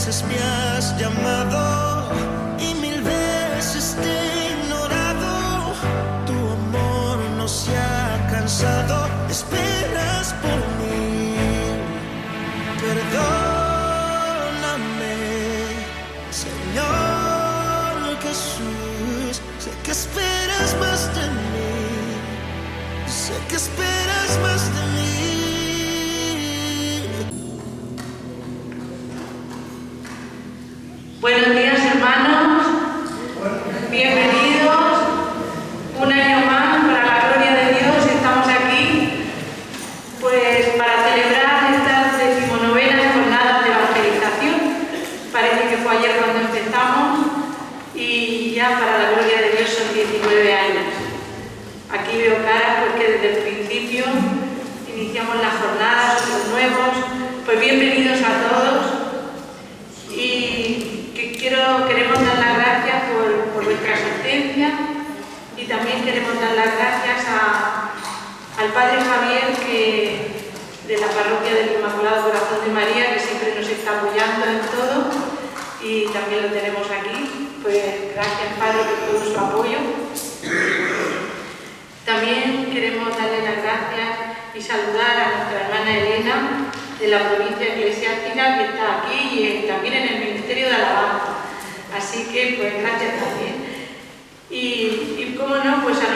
veces me has llamado y 1000 veces te he ignorado. Tu amor no se ha cansado, esperas por mí. Perdóname, Señor Jesús. Sé que esperas más de mí, sé que esperas más de mí. Buenos días, hermanos, bienvenidos un año más. Para la gloria de Dios estamos aquí pues para celebrar estas 19ª jornadas de evangelización. Parece que fue ayer cuando empezamos y ya para la gloria de Dios son 19 años. Aquí veo caras porque desde el principio iniciamos las jornadas, los nuevos. Pues bienvenidos a todos y queremos dar las gracias por vuestra asistencia y también queremos dar las gracias al Padre Javier de la parroquia del Inmaculado Corazón de María, que siempre nos está apoyando en todo y también lo tenemos aquí. Pues gracias, Padre, por todo su apoyo. También queremos darle las gracias y saludar a nuestra hermana Elena de la provincia eclesiástica que está aquí y también en el Ministerio de Alabanza. Así que, pues, gracias también. Y cómo no, pues a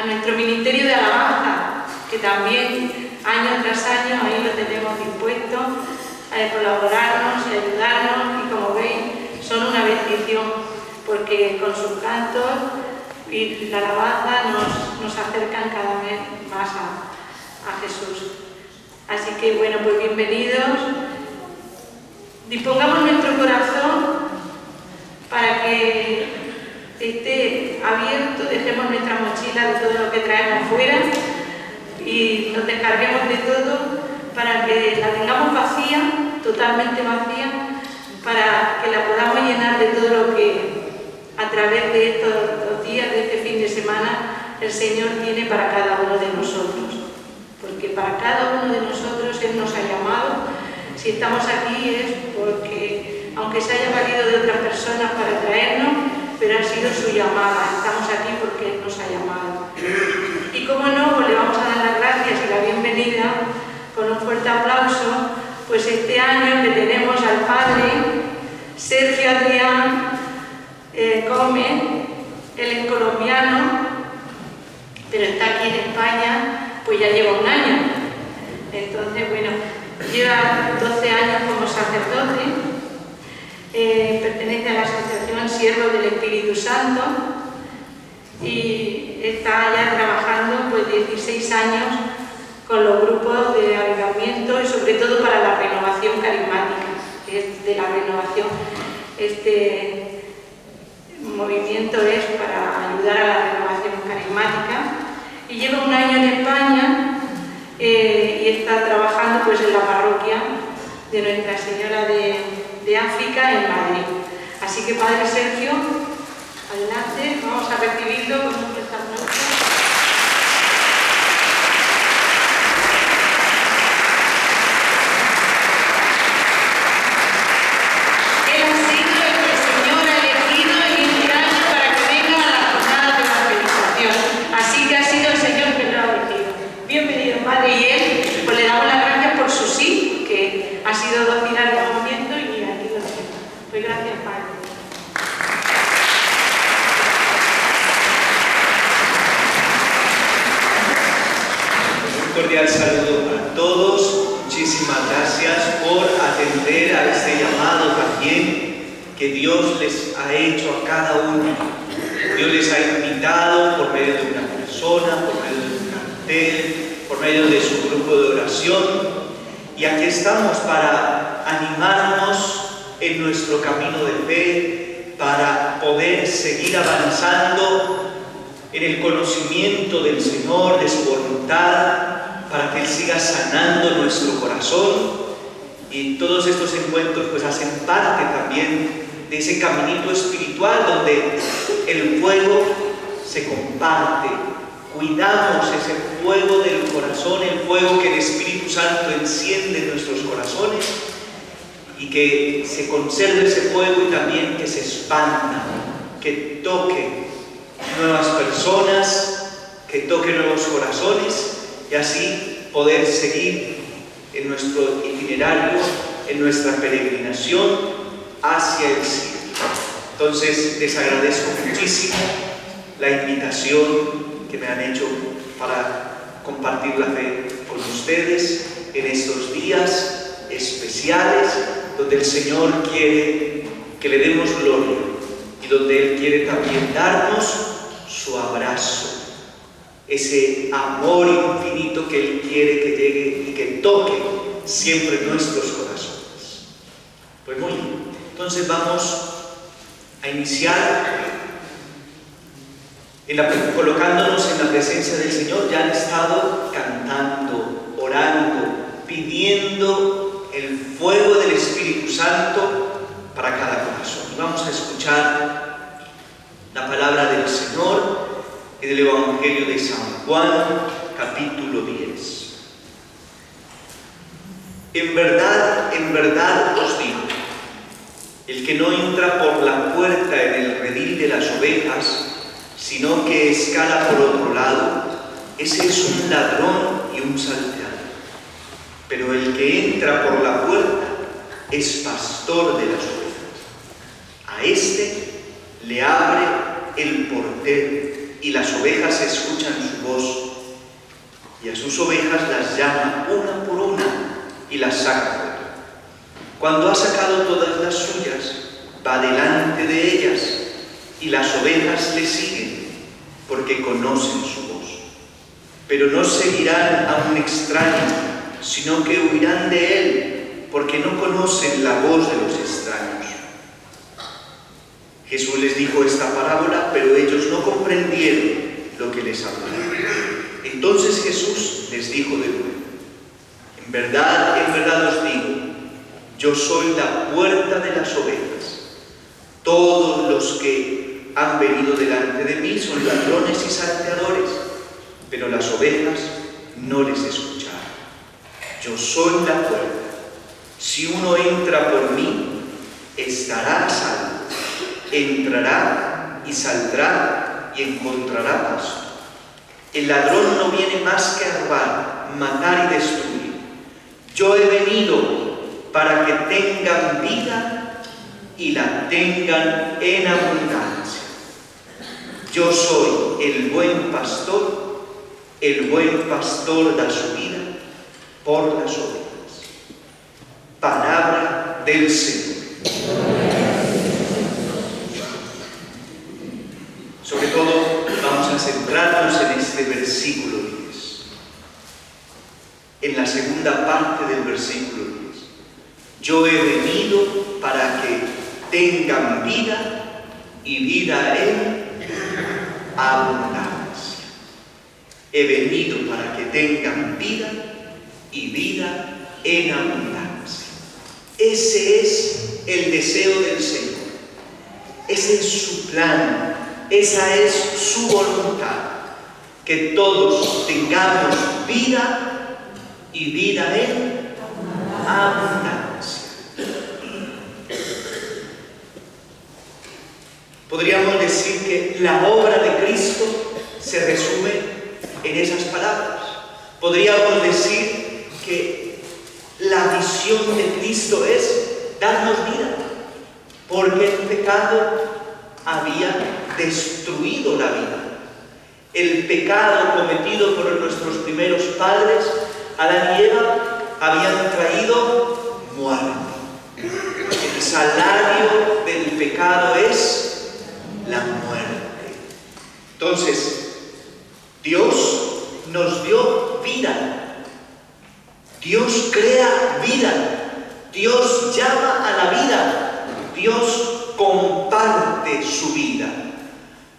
nuestro Ministerio de Alabanza, que también año tras año ahí lo tenemos dispuesto a colaborarnos y ayudarnos. Y como veis, son una bendición, porque con sus cantos y la alabanza nos acercan cada vez más a Jesús. Así que, bueno, pues bienvenidos. Dispongamos nuestro corazón para que esté abierto, dejemos nuestra mochila de todo lo que traemos fuera y nos descarguemos de todo para que la tengamos vacía, totalmente vacía, para que la podamos llenar de todo lo que a través de estos días, de este fin de semana, el Señor tiene para cada uno de nosotros. Porque para cada uno de nosotros Él nos ha llamado. Si estamos aquí es porque, aunque se haya valido de otras personas para traernos, pero ha sido su llamada. Estamos aquí porque Él nos ha llamado. Y como no, pues le vamos a dar las gracias y la bienvenida con un fuerte aplauso, pues este año que tenemos al Padre Sergio Adrián Gómez. Él es colombiano, pero está aquí en España, pues ya lleva un año. Entonces, bueno, lleva 12 años como sacerdote, pertenece a la Asociación Siervos del Espíritu Santo y está ya trabajando pues 16 años con los grupos de avivamiento y sobre todo para la renovación carismática, que es de la renovación. Este movimiento es para ayudar a la renovación carismática y lleva un año en España. Y está trabajando pues en la parroquia de Nuestra Señora de África en Madrid. Así que, Padre Sergio, adelante, vamos a recibirlo con un fuerte aplauso. Él ha sido el que el Señor ha elegido en este año para que venga a la jornada de evangelización. Así que ha sido el Señor que lo ha elegido. Bienvenido, Padre, y Él, pues le damos las gracias por su sí, que ha sido dócil al llamamiento y aquí lo tenemos. Pues gracias, Padre. Un cordial saludo a todos. Muchísimas gracias por atender a este llamado también que Dios les ha hecho a cada uno. Dios les ha invitado por medio de una persona, por medio de un cartel, por medio de su grupo de oración, y aquí estamos para animarnos en nuestro camino de fe, para poder seguir avanzando en el conocimiento del Señor, de su voluntad, para que Él siga sanando nuestro corazón. Y todos estos encuentros pues hacen parte también de ese caminito espiritual donde el fuego se comparte. Cuidamos ese fuego del corazón, el fuego que el Espíritu Santo enciende en nuestros corazones, y que se conserve ese fuego y también que se expanda, que toque nuevas personas, que toque nuevos corazones y así poder seguir en nuestro itinerario, en nuestra peregrinación hacia el cielo. Entonces les agradezco muchísimo la invitación que me han hecho para compartir la fe con ustedes en estos días especiales donde el Señor quiere que le demos gloria y donde Él quiere también darnos su abrazo, ese amor infinito que Él quiere que llegue y que toque siempre nuestros corazones. Pues muy bien, entonces vamos a iniciar colocándonos en la presencia del Señor. Ya han estado cantando, orando, pidiendo el fuego del Espíritu Santo para cada corazón. Y vamos a escuchar la palabra del Señor en el Evangelio de San Juan, capítulo 10. En verdad os digo, el que no entra por la puerta en el redil de las ovejas, sino que escala por otro lado, ese es un ladrón y un salteador. Pero el que entra por la puerta es pastor de las ovejas. A éste le abre el portero, y las ovejas escuchan su voz, y a sus ovejas las llama una por una y las saca fuera. Cuando ha sacado todas las suyas, va delante de ellas, y las ovejas le siguen, porque conocen su voz. Pero no seguirán a un extraño, sino que huirán de él, porque no conocen la voz de los extraños. Jesús les dijo esta parábola, pero ellos no comprendieron lo que les hablaba. Entonces Jesús les dijo de nuevo: en verdad os digo, yo soy la puerta de las ovejas. Todos los que han venido delante de mí son ladrones y salteadores, pero las ovejas no les escucharon. Yo soy la puerta. Si uno entra por mí, estará a salvo. Entrará y saldrá y encontrará pasto. El ladrón no viene más que a robar, matar y destruir. Yo he venido para que tengan vida y la tengan en abundancia. Yo soy el buen pastor da su vida por las ovejas. Palabra del Señor. Sobre todo vamos a centrarnos en este versículo 10, en la segunda parte del versículo 10. Yo he venido para que tengan vida y vida en abundancia. He venido para que tengan vida y vida en abundancia. Ese es el deseo del Señor. Ese es su plan. Esa es su voluntad, que todos tengamos vida y vida en abundancia. Podríamos decir que la obra de Cristo se resume en esas palabras. Podríamos decir que la visión de Cristo es darnos vida, porque el pecado había destruido la vida. El pecado cometido por nuestros primeros padres, Adán y Eva, habían traído muerte. El salario del pecado es la muerte. Entonces, Dios nos dio vida. Dios crea vida. Dios llama a la vida. Dios comparte su vida,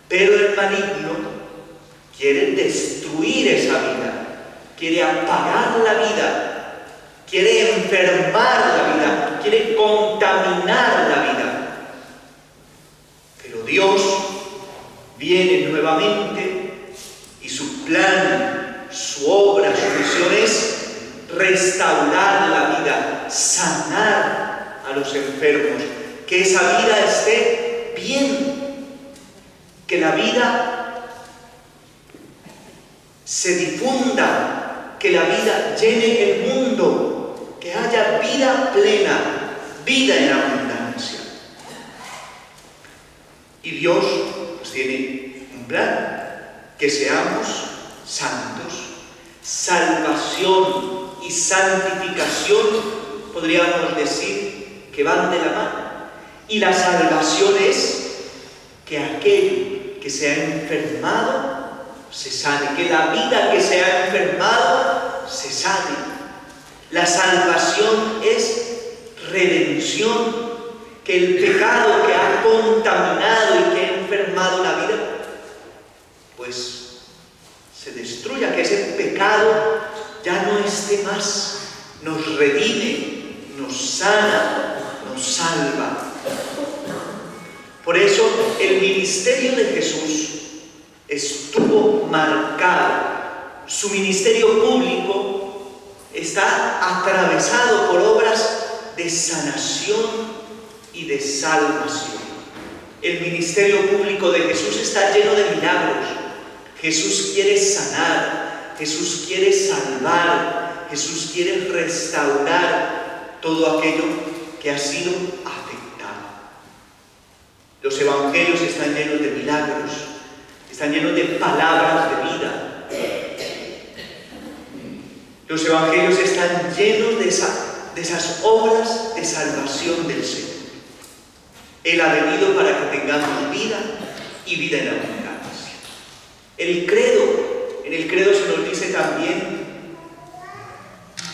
pero el maligno quiere destruir esa vida, quiere apagar la vida, quiere enfermar la vida, quiere contaminar la vida. Pero Dios viene nuevamente y su plan, su obra, su misión es restaurar la vida, sanar a los enfermos, que esa vida esté bien, que la vida se difunda, que la vida llene el mundo, que haya vida plena, vida en abundancia. Y Dios pues tiene un plan, que seamos santos. Salvación y santificación, podríamos decir, que van de la mano. Y la salvación es que aquel que se ha enfermado se sane, que la vida que se ha enfermado se sane. La salvación es redención, que el pecado que ha contaminado y que ha enfermado la vida, pues se destruya, que ese pecado ya no esté más, nos redime, nos sana, nos salva. Por eso el ministerio de Jesús estuvo marcado, su ministerio público está atravesado por obras de sanación y de salvación. El ministerio público de Jesús está lleno de milagros. Jesús quiere sanar, Jesús quiere salvar, Jesús quiere restaurar todo aquello que ha sido afectado. Los evangelios están llenos de milagros, están llenos de palabras de vida. Los evangelios están llenos de esas obras de salvación del Señor. Él ha venido para que tengamos vida y vida en abundancia. En el credo se nos dice también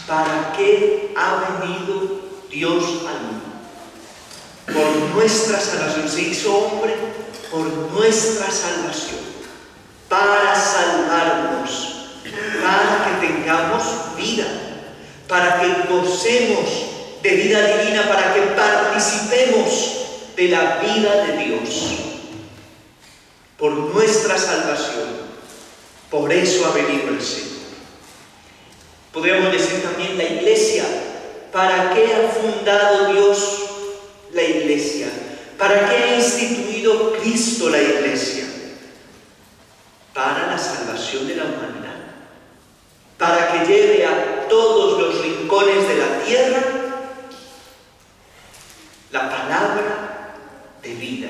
para qué ha venido Dios al mundo. Por nuestra salvación, se hizo hombre por nuestra salvación, para salvarnos, para que tengamos vida, para que gocemos de vida divina, para que participemos de la vida de Dios. Por nuestra salvación, por eso ha venido el Señor. Podríamos decir también la Iglesia. ¿Para qué ha fundado Dios la Iglesia? ¿Para qué ha instituido Cristo la Iglesia? Para la salvación de la humanidad, para que lleve a todos los rincones de la tierra la palabra de vida,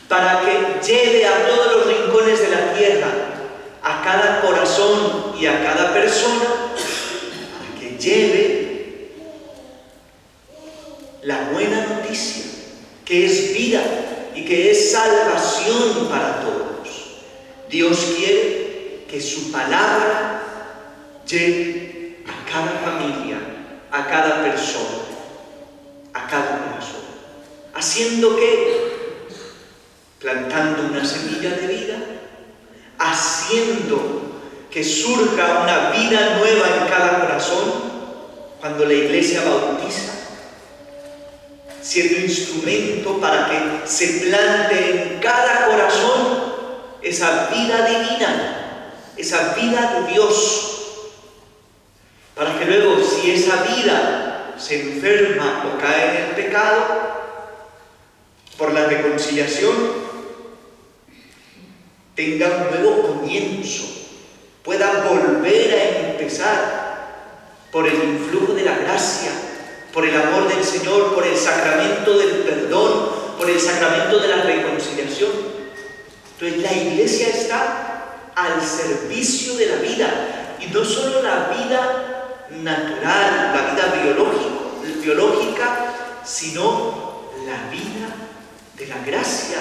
para que lleve a todos los rincones de la tierra, a cada corazón y a cada persona, para que lleve la buena noticia, que es vida y que es salvación para todos. Dios quiere que su palabra llegue a cada familia, a cada persona, a cada corazón. ¿Haciendo qué? Plantando una semilla de vida, haciendo que surja una vida nueva en cada corazón cuando la Iglesia bautiza, siendo instrumento para que se plante en cada corazón esa vida divina, esa vida de Dios, para que luego, si esa vida se enferma o cae en el pecado, por la reconciliación tenga un nuevo comienzo, pueda volver a empezar por el influjo de la gracia, por el amor del Señor, por el sacramento del perdón, por el sacramento de la reconciliación. Entonces la Iglesia está al servicio de la vida, y no solo la vida natural, la vida biológica, sino la vida de la gracia,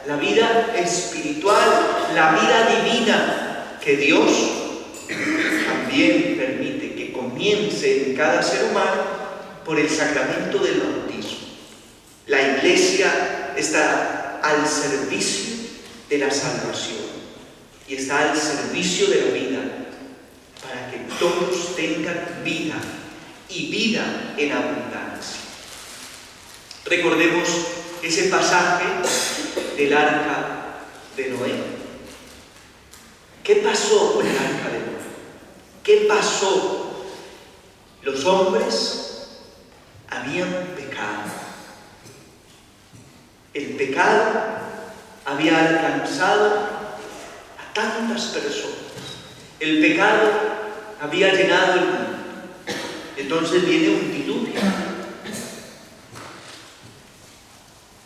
la vida espiritual, la vida divina que Dios también permite que comience en cada ser humano por el sacramento del bautismo. La Iglesia está al servicio de la salvación y está al servicio de la vida, para que todos tengan vida y vida en abundancia. Recordemos ese pasaje del arca de Noé. ¿Qué pasó con el arca de Noé? ¿Qué pasó? Los hombres habían pecado, El pecado había alcanzado a tantas personas. El pecado había llenado el mundo. Entonces viene un diluvio.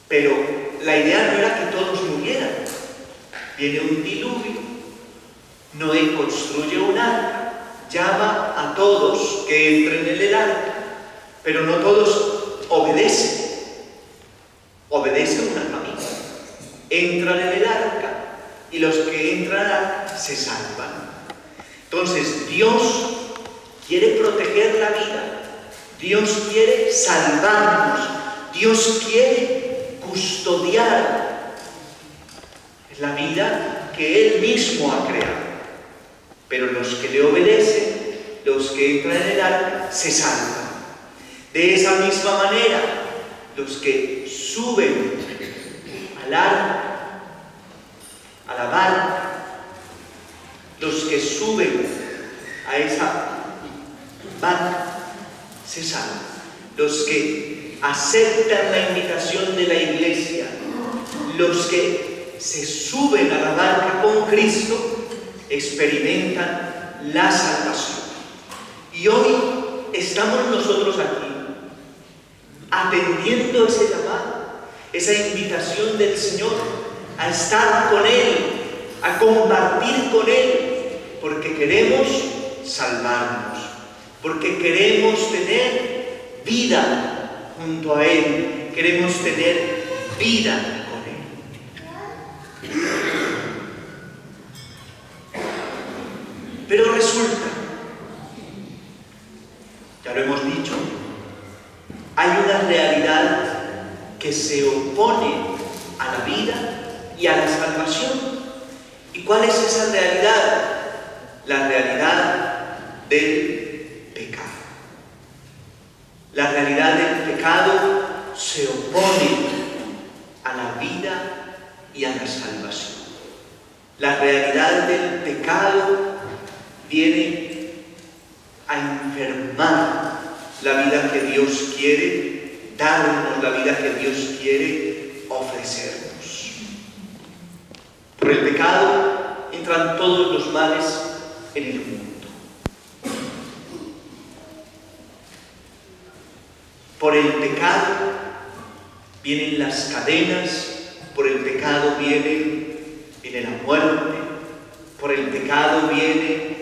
Pero la idea no era que todos murieran. Viene un diluvio. Noé construye un arca, llama a todos que entren en el arca, pero no todos obedecen. Obedece una familia. Entran en el arca y los que entran al arca se salvan. Entonces Dios quiere proteger la vida. Dios quiere salvarnos. Dios quiere custodiar la vida que Él mismo ha creado. Pero los que le obedecen, los que entran en el arca, se salvan. De esa misma manera, los que suben al arca, a la barca, los que suben a esa barca, se salvan. Los que aceptan la invitación de la Iglesia, los que se suben a la barca con Cristo, experimentan la salvación. Y hoy estamos nosotros aquí, atendiendo ese llamado, esa invitación del Señor a estar con Él, a compartir con Él, porque queremos salvarnos, porque queremos tener vida junto a Él, queremos tener vida. Pero resulta, ya lo hemos dicho, hay una realidad que se opone a la vida y a la salvación. ¿Y cuál es esa realidad? La realidad del pecado. La realidad del pecado se opone a la vida y a la salvación. La realidad del pecado viene a enfermar la vida que Dios quiere darnos, la vida que Dios quiere ofrecernos. Por el pecado entran todos los males en el mundo. Por el pecado vienen las cadenas, por el pecado viene la muerte, por el pecado viene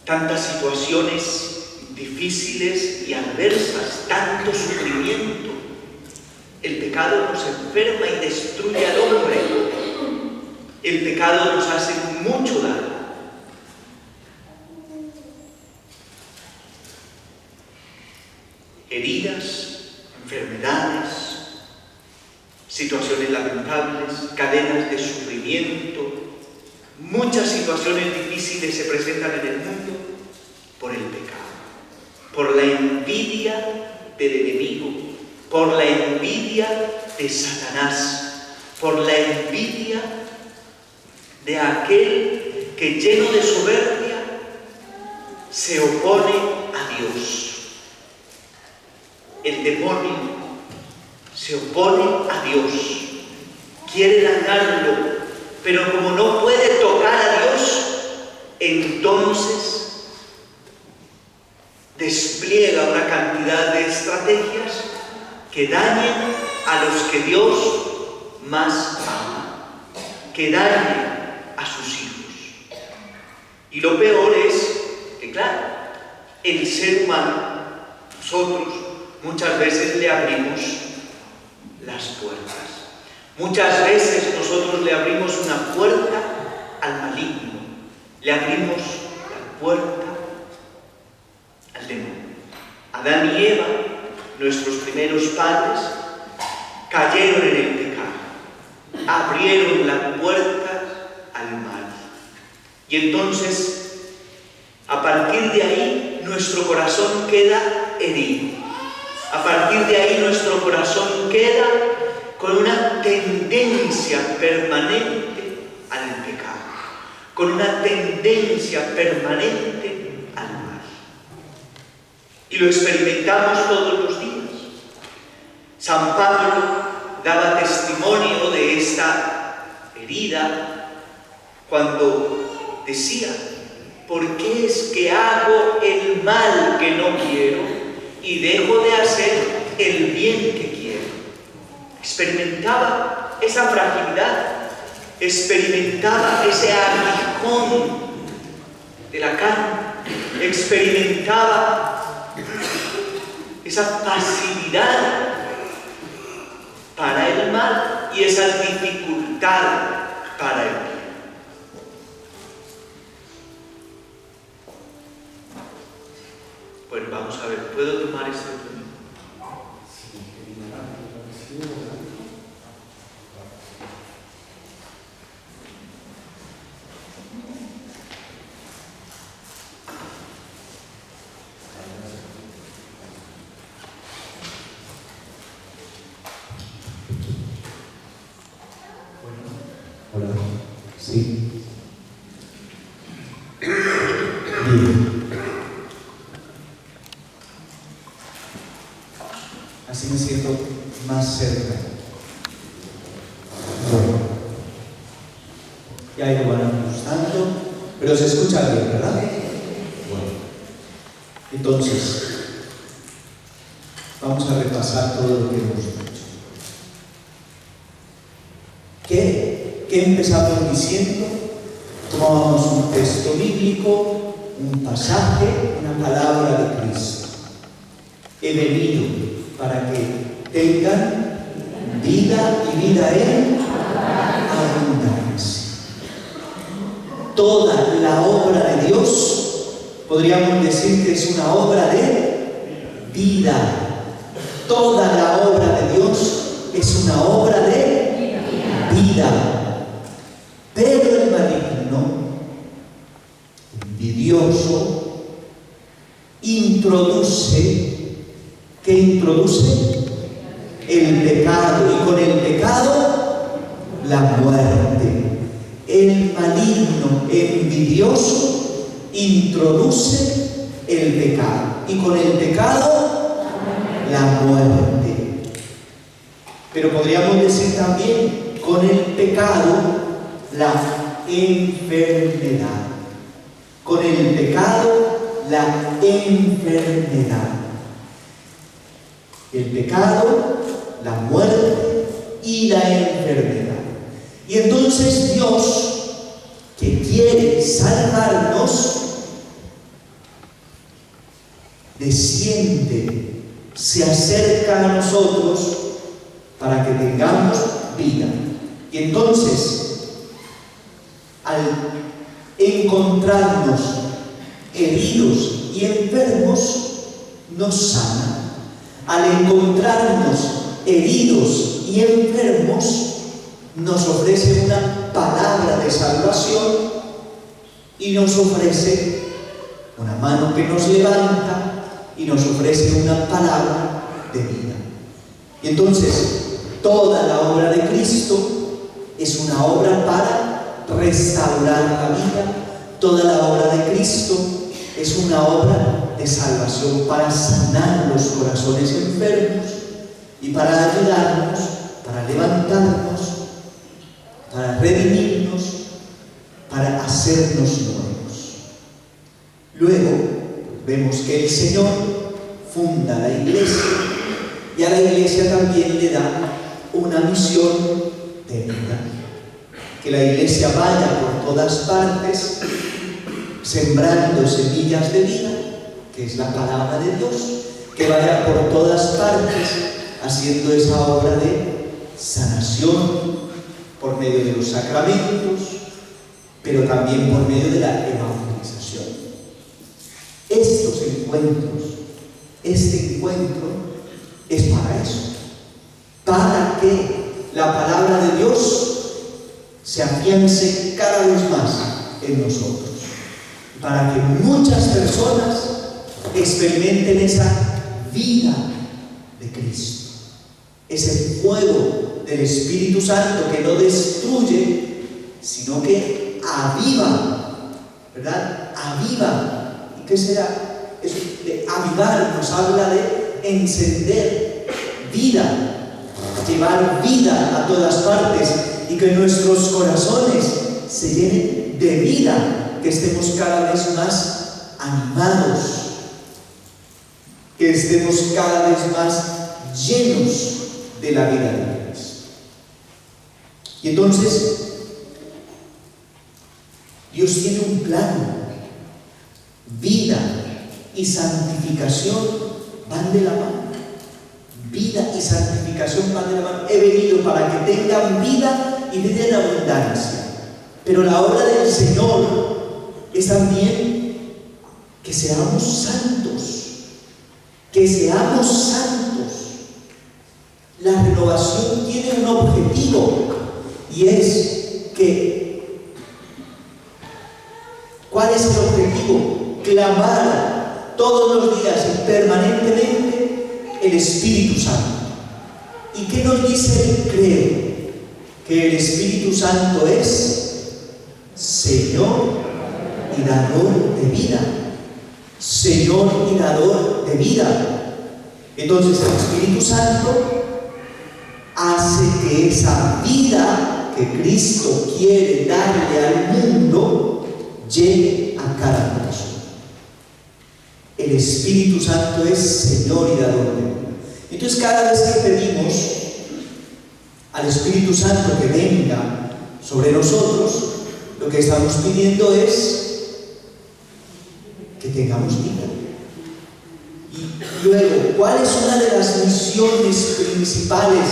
tantas situaciones difíciles y adversas, tanto sufrimiento. El pecado nos enferma y destruye al hombre. El pecado nos hace mucho daño. Heridas, enfermedades, situaciones lamentables, cadenas de sufrimiento. Muchas situaciones difíciles se presentan en el mundo por el pecado, por la envidia del enemigo, por la envidia de Satanás, por la envidia de aquel que, lleno de soberbia, se opone a Dios. El demonio se opone a Dios, quiere dañarlo, pero como no puede tocar a Dios, entonces despliega una cantidad de estrategias que dañen a los que Dios más ama, que dañen a sus hijos. Y lo peor es que, claro, el ser humano, nosotros muchas veces le abrimos las puertas. Muchas veces nosotros le abrimos una puerta al maligno, le abrimos la puerta al demonio. Adán y Eva, nuestros primeros padres, cayeron en el pecado, abrieron la puerta al mal. Y entonces, a partir de ahí, nuestro corazón queda herido. A partir de ahí, nuestro corazón queda con una tendencia permanente al pecado, con una tendencia permanente al mal. Y lo experimentamos todos los días. San Pablo daba testimonio de esta herida cuando decía: ¿por qué es que hago el mal que no quiero y dejo de hacer el bien que quiero? Experimentaba esa fragilidad, experimentaba ese aguijón de la carne, experimentaba esa pasividad para el mal y esa dificultad para el bien. Bueno, vamos a ver, ¿puedo tomar este turno? Hola, sí. Bien. Así me siento más cerca. Bueno, ya lo van ajustando, pero se escucha bien, ¿verdad? Bueno, entonces, vamos a repasar todo lo que hemos dicho. ¿Qué empezamos diciendo? Tomábamos un texto bíblico, un pasaje, una palabra de Cristo. He venido para que tengan vida y vida en abundancia. Toda la obra de Dios, podríamos decir que es una obra de vida. Toda la obra de Dios es una obra de vida. Pero el maligno, envidioso, introduce el pecado, y con el pecado la muerte. El maligno envidioso introduce el pecado, y con el pecado la muerte. Pero podríamos decir también, con el pecado la enfermedad. Con el pecado la enfermedad. El pecado, la muerte y la enfermedad. Y entonces Dios, que quiere salvarnos, desciende, se acerca a nosotros para que tengamos vida. Y entonces, al encontrarnos heridos y enfermos, nos sana. Al encontrarnos heridos y enfermos, nos ofrece una palabra de salvación y nos ofrece una mano que nos levanta y nos ofrece una palabra de vida. Y entonces, toda la obra de Cristo es una obra para restaurar la vida. Toda la obra de Cristo es una obra de salvación para sanar los corazones enfermos y para ayudarnos, para levantarnos, para redimirnos, para hacernos nuevos. Luego vemos que el Señor funda la iglesia y a la iglesia también le da una misión de vida. Que la iglesia vaya por todas partes sembrando semillas de vida, que es la palabra de Dios, que vaya por todas partes haciendo esa obra de sanación por medio de los sacramentos, pero también por medio de la evangelización. Estos encuentros, este encuentro es para eso, para que la palabra de Dios se afiance cada vez más en nosotros, para que muchas personas experimenten esa vida de Cristo, ese fuego del Espíritu Santo que no destruye, sino que aviva, ¿verdad? Aviva. ¿Y qué será? Eso de avivar nos habla de encender vida. llevar vida a todas partes y que nuestros corazones se llenen de vida, que estemos cada vez más animados, que estemos cada vez más llenos de la vida de Dios. Y entonces, Dios tiene un plan. Vida y santificación van de la mano. Vida y santificación van de la mano. He venido para que tengan vida y vida en abundancia. Pero la obra del Señor es también que seamos santos. Que seamos santos. La renovación tiene un objetivo y es que, ¿cuál es el objetivo? Clamar todos los días y permanentemente el Espíritu Santo. ¿Y qué nos dice el credo? Que el Espíritu Santo es Señor y dador de vida. Señor y dador de vida. Entonces el Espíritu Santo hace que esa vida que Cristo quiere darle al mundo llegue a cada corazón. El Espíritu Santo es Señor y dador de vida. Entonces cada vez que pedimos al Espíritu Santo que venga sobre nosotros, lo que estamos pidiendo es que tengamos vida. Y luego, ¿cuál es una de las misiones principales,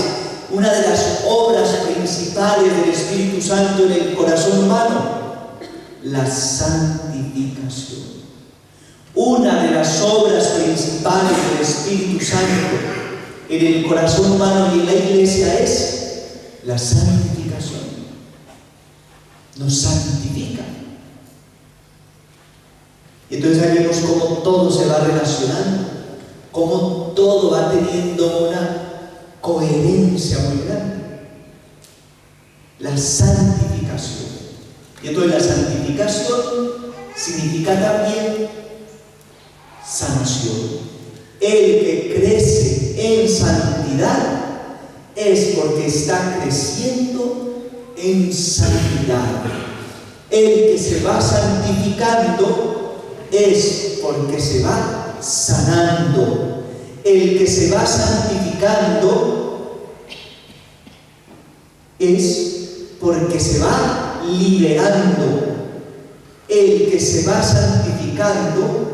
una de las obras principales del Espíritu Santo en el corazón humano? La santificación. Una de las obras principales del Espíritu Santo en el corazón humano y en la Iglesia es la santificación. Nos santifica. Y entonces ahí vemos cómo todo se va relacionando, cómo todo va teniendo una coherencia muy grande. La santificación. Y entonces la santificación significa también sanación. El que crece en santidad es porque está creciendo en santidad. El que se va santificando es porque se va sanando. El que se va santificando es porque se va liberando. El que se va santificando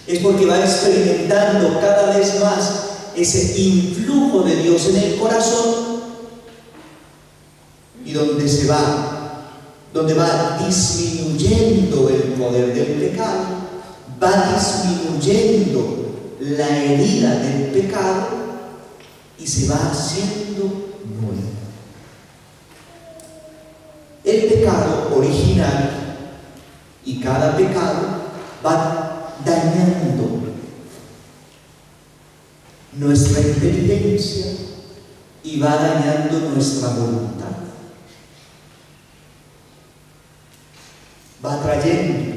es porque va experimentando cada vez más ese influjo de Dios en el corazón y donde va disminuyendo el poder del pecado, va disminuyendo la herida del pecado y se va haciendo nuevo. El pecado original y cada pecado va dañando nuestra inteligencia y va dañando nuestra voluntad. Va trayendo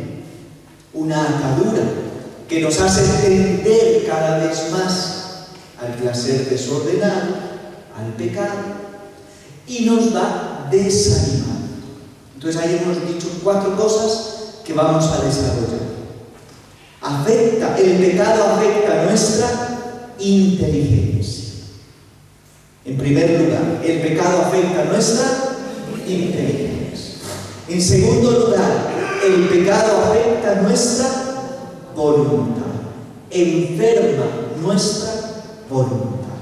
una atadura que nos hace tender cada vez más al placer desordenado, al pecado, y nos va desanimando. Entonces ahí hemos dicho 4 cosas que vamos a desarrollar. El pecado afecta nuestra inteligencia. En primer lugar, el pecado afecta nuestra inteligencia. En segundo lugar, el pecado afecta nuestra voluntad. Enferma nuestra voluntad.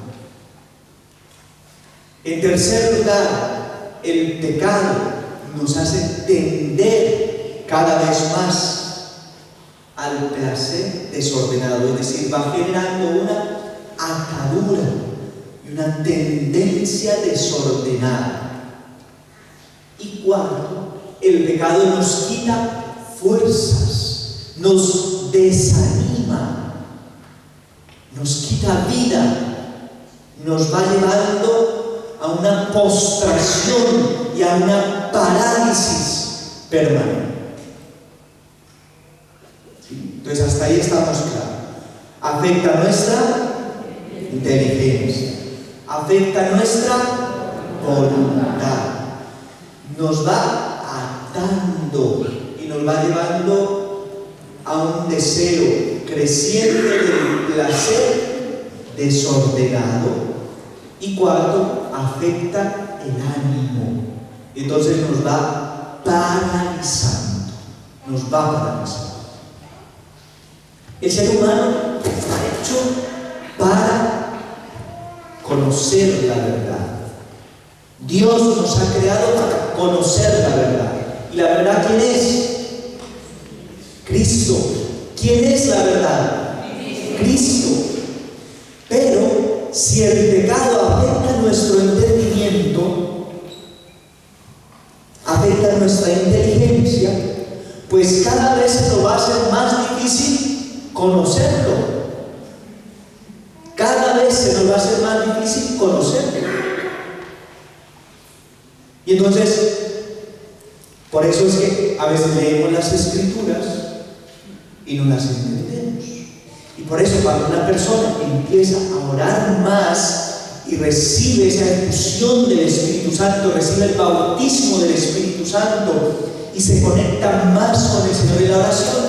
En tercer lugar, el pecado nos hace tender cada vez más al placer desordenado, es decir, va generando una atadura y una tendencia desordenada. Y cuarto, el pecado nos quita fuerzas, nos desanima, nos quita vida, nos va llevando a una postración y a una parálisis permanente. Entonces hasta ahí estamos claros. Afecta nuestra inteligencia, afecta nuestra voluntad. Nos va atando y nos va llevando a un deseo creciente del placer desordenado. Y cuarto, afecta el ánimo. Entonces nos va paralizando. El ser humano está hecho para conocer la verdad. Dios nos ha creado para conocer la verdad. ¿Y la verdad quién es? Cristo. ¿Quién es la verdad? Cristo. Pero si el pecado afecta nuestro entendimiento, afecta nuestra inteligencia, pues cada vez se nos va a ser más difícil conocerlo. Cada vez se nos va a ser más difícil conocerlo. Y entonces, por eso es que a veces leemos las Escrituras y no las entendemos. Y por eso cuando una persona empieza a orar más y recibe esa efusión del Espíritu Santo, recibe el bautismo del Espíritu Santo y se conecta más con el Señor en la oración,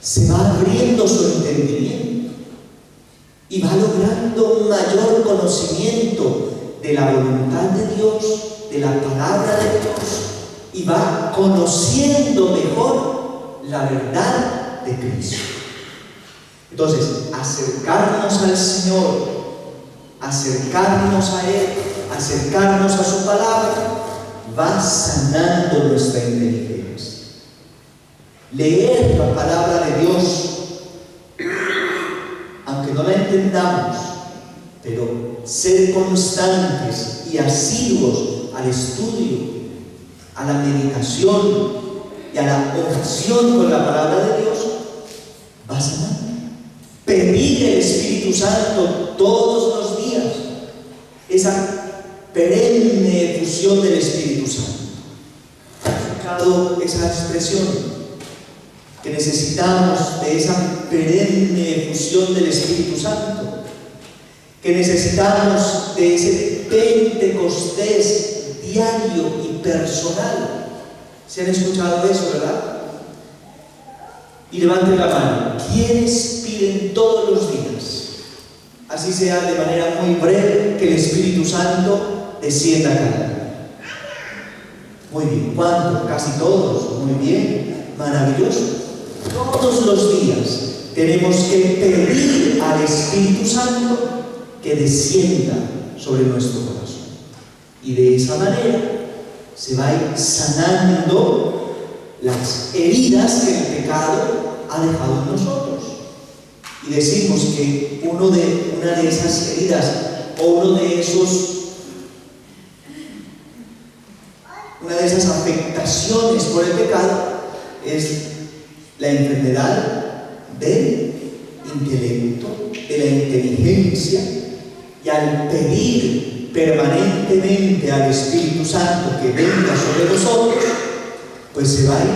se va abriendo su entendimiento y va logrando un mayor conocimiento de la voluntad de Dios, de la palabra de Dios, y va conociendo mejor la verdad de Cristo. Entonces, acercarnos al Señor, acercarnos a Él, acercarnos a su palabra, va sanando nuestra inteligencia. Leer la palabra de Dios, aunque no la entendamos, pero ser constantes y asiduos al estudio, a la meditación y a la oración con la palabra de Dios, va sanando. Pedir el Espíritu Santo todos los días, esa perenne efusión del Espíritu Santo. ¿Has escuchado esa expresión? Que necesitamos de esa perenne efusión del Espíritu Santo, que necesitamos de ese Pentecostés diario y personal. ¿Se han escuchado eso, verdad? Y levanten la mano. ¿Quiénes piden todos los días, así sea de manera muy breve, que el Espíritu Santo descienda cada día? Muy bien. ¿Cuántos? Casi todos. Muy bien. Maravilloso. Todos los días tenemos que pedir al Espíritu Santo que descienda sobre nuestro corazón. Y de esa manera se va a ir sanando las heridas que el pecado ha dejado en nosotros. Y decimos que una de esas heridas o una de esas afectaciones por el pecado es la enfermedad del intelecto, de la inteligencia. Y al pedir permanentemente al Espíritu Santo que venga sobre nosotros, pues se va a ir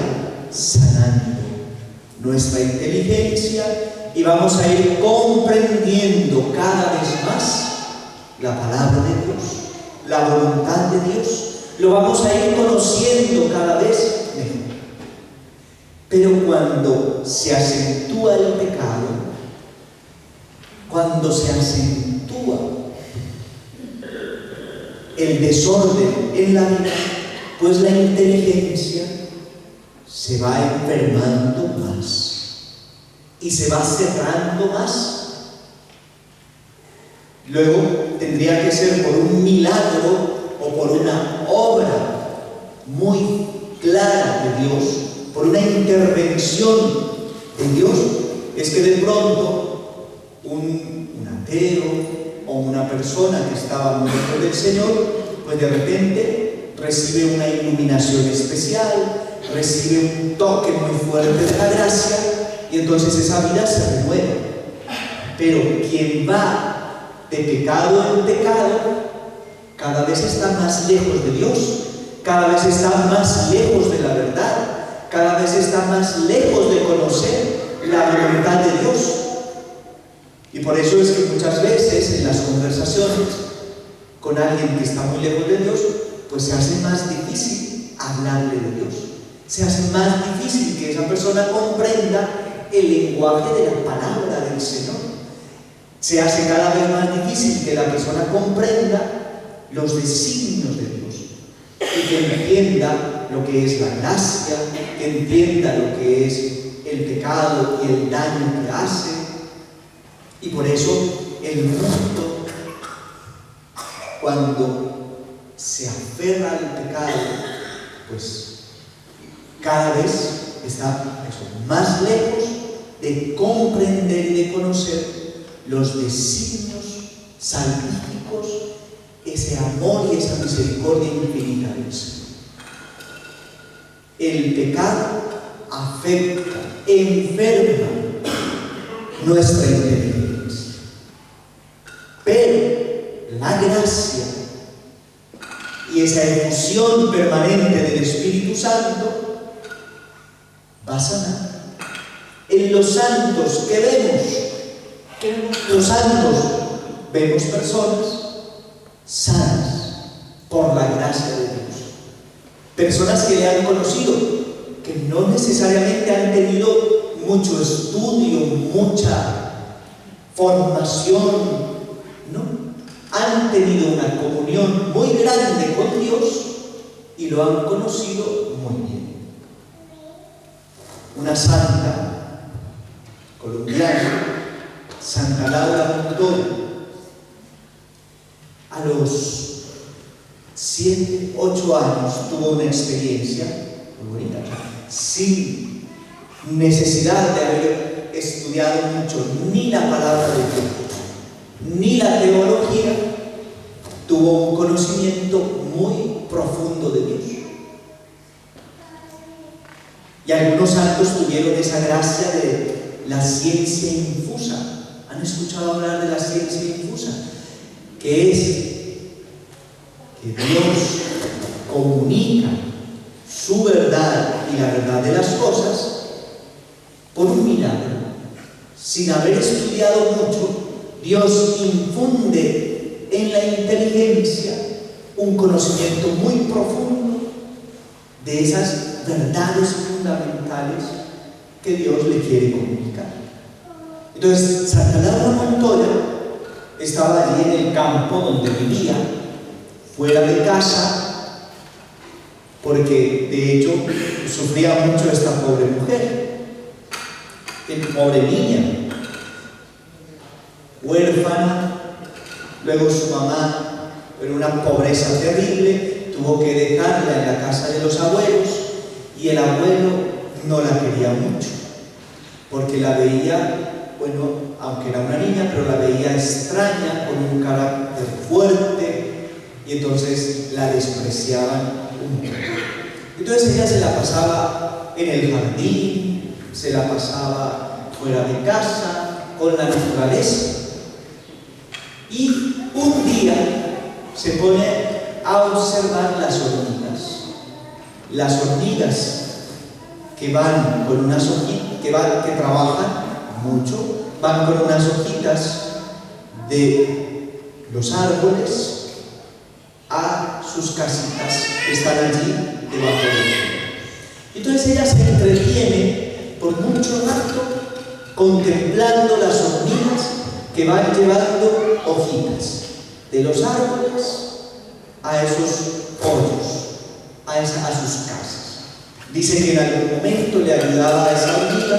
sanando nuestra inteligencia y vamos a ir comprendiendo cada vez más la palabra de Dios, la voluntad de Dios. Lo vamos a ir conociendo cada vez mejor. Pero cuando se acentúa el pecado, cuando se acentúa el desorden en la vida, pues la inteligencia se va enfermando más y se va cerrando más. Luego tendría que ser por un milagro o por una obra muy clara de Dios, por una intervención de Dios, es que de pronto un ateo o una persona que estaba muy lejos del Señor, pues de repente recibe una iluminación especial, recibe un toque muy fuerte de la gracia y entonces esa vida se renueva. Pero quien va de pecado en pecado cada vez está más lejos de Dios, cada vez está más lejos de la verdad, cada vez está más lejos de conocer la voluntad de Dios. Y por eso es que muchas veces en las conversaciones con alguien que está muy lejos de Dios, pues se hace más difícil hablarle de Dios. Se hace más difícil que esa persona comprenda el lenguaje de la palabra del Señor. Se hace cada vez más difícil que la persona comprenda los designios de Dios y que entienda lo que es la gracia, que entienda lo que es el pecado y el daño que hace. Y por eso el mundo, cuando se aferra al pecado, pues cada vez está más lejos de comprender y de conocer los designios salvíficos, ese amor y esa misericordia infinita del Señor. El pecado afecta, enferma nuestra inteligencia, pero la gracia y esa efusión permanente del Espíritu Santo va a sanar. En los santos que vemos, los santos vemos personas sanas por la gracia de Dios, personas que le han conocido, que no necesariamente han tenido mucho estudio, mucha formación, no, han tenido una comunión muy grande con Dios y lo han conocido muy bien. Una santa colombiana, Santa Laura Montoya, a los 7, 8 años tuvo una experiencia muy bonita, sin necesidad de haber estudiado mucho ni la palabra de Dios ni la teología, tuvo un conocimiento muy profundo de Dios. Y algunos santos tuvieron esa gracia de la ciencia infusa. ¿Han escuchado hablar de la ciencia infusa? Que es que Dios comunica su verdad y la verdad de las cosas por un milagro. Sin haber estudiado mucho, Dios infunde en la inteligencia un conocimiento muy profundo de esas verdades fundamentales que Dios le quiere comunicar. Entonces, Santa Laura Montoya estaba allí en el campo donde vivía, fuera de casa, porque de hecho sufría mucho esta pobre mujer, pobre niña, huérfana. Luego su mamá, en una pobreza terrible, tuvo que dejarla en la casa de los abuelos, y el abuelo no la quería mucho, porque la veía, bueno, aunque era una niña, pero la veía extraña, con un carácter fuerte, y entonces la despreciaban un poco. Entonces ella se la pasaba en el jardín, se la pasaba fuera de casa, con la naturaleza. Y un día se pone a observar las hormigas. Las hormigas que van con unas hojitas, que trabajan mucho, van con unas hojitas de los árboles a sus casitas que están allí debajo del sol. Entonces ella se entretiene por mucho rato contemplando las hormigas que van llevando hojitas de los árboles a esos hoyos, a sus casas. Dice que en algún momento le ayudaba a esa hormiga,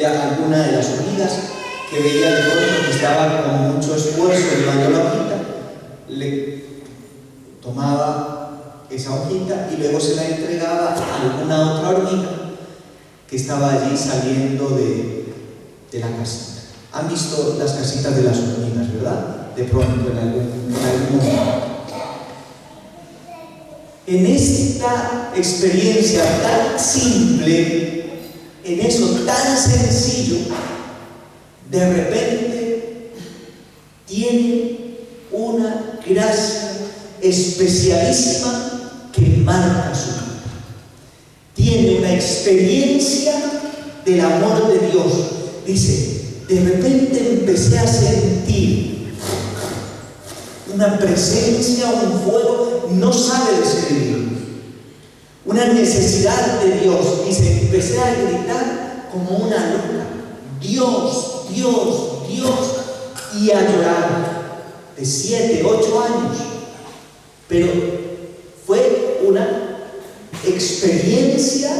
a alguna de las hormigas que veía de pronto que estaba con mucho esfuerzo llevando la hojita, le tomaba esa hojita y luego se la entregaba a alguna otra hormiga que estaba allí saliendo de la casita. Han visto las casitas de las hormigas, ¿verdad? De pronto, en algún momento. En esta experiencia tan simple, en eso tan sencillo, de repente tiene una gracia especialísima que marca su vida. Tiene una experiencia del amor de Dios. Dice, de repente empecé a sentir una presencia, un fuego, no sabe describir. Una necesidad de Dios. Dice, empecé a gritar como una loca. Dios, Dios, Dios. Y a llorar. De 7, 8 años. Pero fue una experiencia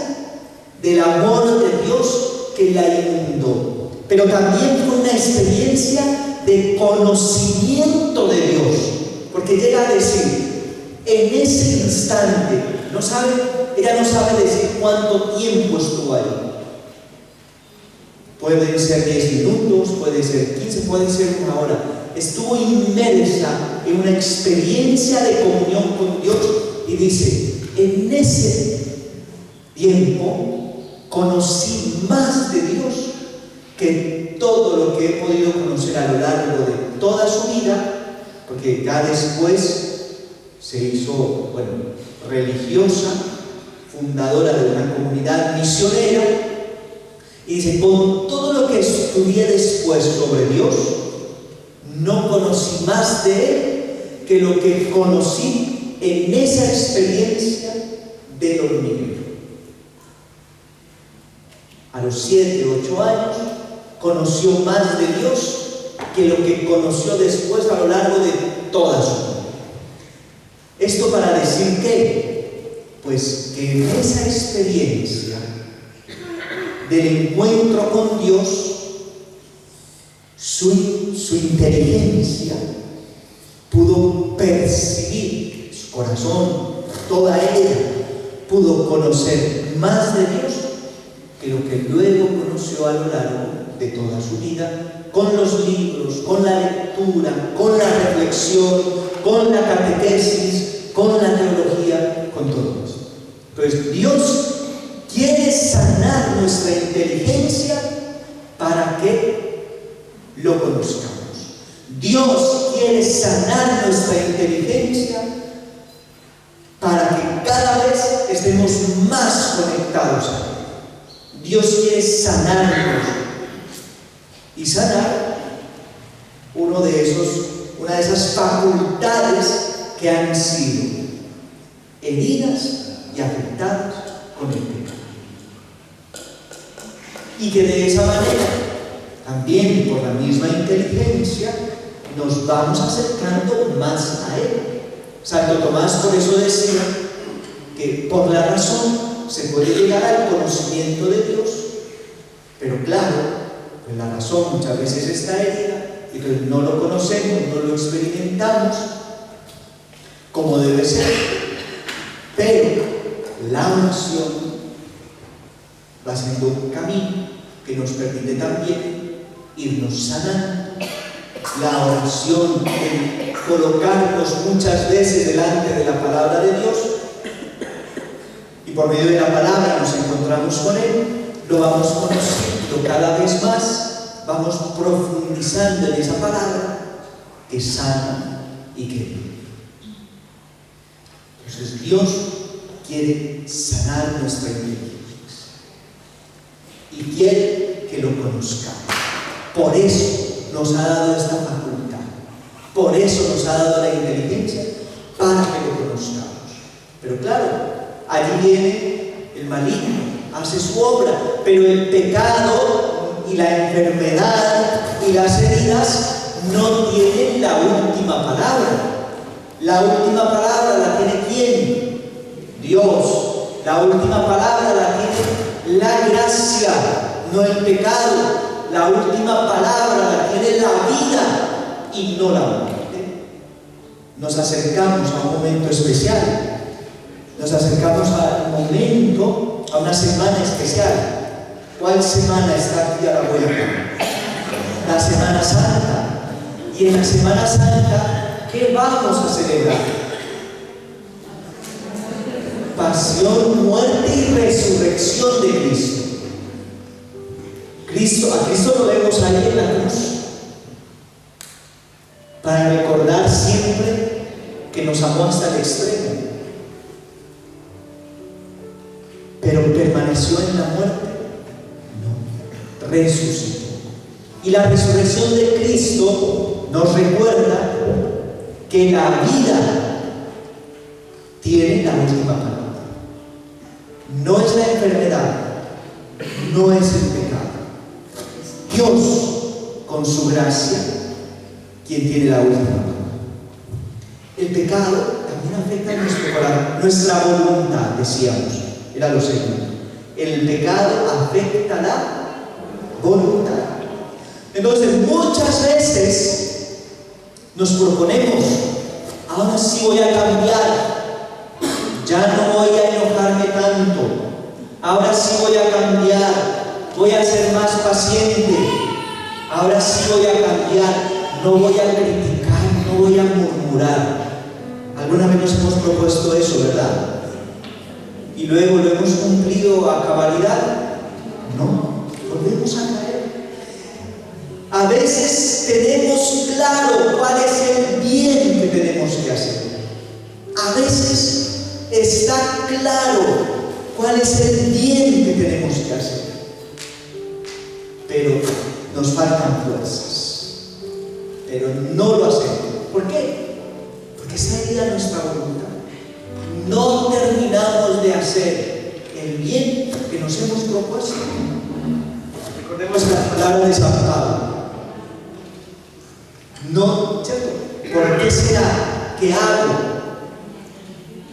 del amor de Dios que la inundó. Pero también fue una experiencia de conocimiento de Dios. Porque llega a decir, en ese instante, ella no sabe decir cuánto tiempo estuvo ahí. Pueden ser 10 minutos, puede ser 15, puede ser 1 hora. Estuvo inmersa en una experiencia de comunión con Dios y dice, en ese tiempo conocí más de Dios que todo lo que he podido conocer a lo largo de toda su vida, porque ya después se hizo, religiosa, fundadora de una comunidad misionera, y dice, con todo lo que estudié después sobre Dios, no conocí más de Él que lo que conocí en esa experiencia del hormiguero. A los 7, 8 años, conoció más de Dios que lo que conoció después a lo largo de toda su vida. Esto para decir que, pues que en esa experiencia del encuentro con Dios, su inteligencia pudo percibir, su corazón, toda ella pudo conocer más de Dios que lo que luego conoció a lo largo de toda su vida, con los libros, con la lectura, con la reflexión, con la catequesis, con la teología, con todo eso. Entonces Dios quiere sanar nuestra inteligencia para que lo conozcamos. Dios quiere sanar nuestra inteligencia para que cada vez estemos más conectados a Él. Dios quiere sanarnos y sanar una de esas facultades que han sido heridas y afectadas con el pecado. Y que de esa manera, también por la misma inteligencia, nos vamos acercando más a Él. Santo Tomás por eso decía que por la razón se puede llegar al conocimiento de Dios, pero claro, pues la razón muchas veces está herida y entonces no lo conocemos, no lo experimentamos como debe ser. Pero la oración va siendo un camino que nos permite también irnos sanando. La oración, el colocarnos muchas veces delante de la palabra de Dios, y por medio de la palabra nos encontramos con Él, lo vamos conociendo cada vez más, vamos profundizando en esa palabra que sana y que vive. Entonces Dios quiere sanar nuestra inteligencia y quiere que lo conozcamos. Por eso nos ha dado esta facultad, por eso nos ha dado la inteligencia, para que lo conozcamos. Pero claro, allí viene el maligno, hace su obra, pero el pecado y la enfermedad y las heridas no tienen la última palabra. La última palabra la tiene ¿quién? Dios. La última palabra la tiene la gracia, no el pecado. La última palabra la tiene la vida y no la muerte. Nos acercamos a un momento especial. Nos acercamos al momento, a una semana especial. ¿Cuál semana está aquí a la vuelta? La Semana Santa. Y en la Semana Santa, ¿qué vamos a celebrar? Pasión, muerte y resurrección de Cristo. A Cristo lo vemos ahí en la cruz, para recordar siempre que nos amó hasta el extremo, pero permaneció en la muerte, no, resucitó. Y la resurrección de Cristo nos recuerda que la vida tiene la última palabra. No es la enfermedad, no es el pecado. Dios, con su gracia, quien tiene la última palabra. El pecado también afecta a nuestro corazón, nuestra voluntad, decíamos, era lo segundo. El pecado afecta la voluntad. Entonces, muchas veces nos proponemos, ahora sí voy a cambiar, ya no voy a enojarme tanto, ahora sí voy a cambiar, voy a ser más paciente, ahora sí voy a cambiar, no voy a criticar, no voy a murmurar. Alguna vez nos hemos propuesto eso, ¿verdad? Y luego lo hemos cumplido a cabalidad. No, volvemos a caer. A veces tenemos claro cuál es el bien que tenemos que hacer. A veces está claro cuál es el bien que tenemos que hacer. Pero nos faltan fuerzas. Pero no lo hacemos. ¿Por qué? Porque está herida nuestra voluntad. No terminamos de hacer el bien que nos hemos propuesto. Recordemos las palabras de San Pablo. No, ¿cierto? ¿Por qué será que hago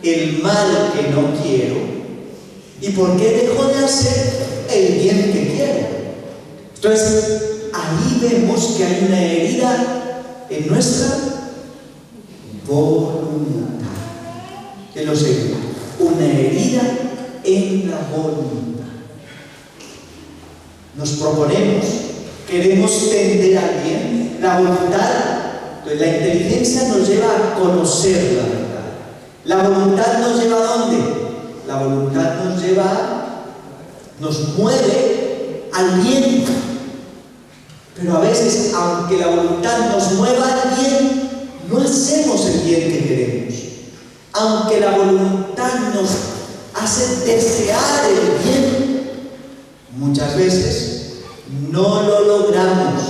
el mal que no quiero? ¿Y por qué dejo de hacer el bien que quiero? Entonces, ahí vemos que hay una herida en nuestra voluntad. Que lo sé, una herida en la voluntad. Nos proponemos, queremos tender al bien, la voluntad, entonces la inteligencia nos lleva a conocer la verdad. La voluntad nos lleva ¿a dónde? La voluntad nos mueve al bien. Pero a veces, aunque la voluntad nos mueva al bien, no hacemos el bien que queremos. Aunque la voluntad nos hace desear el bien, muchas veces no lo logramos.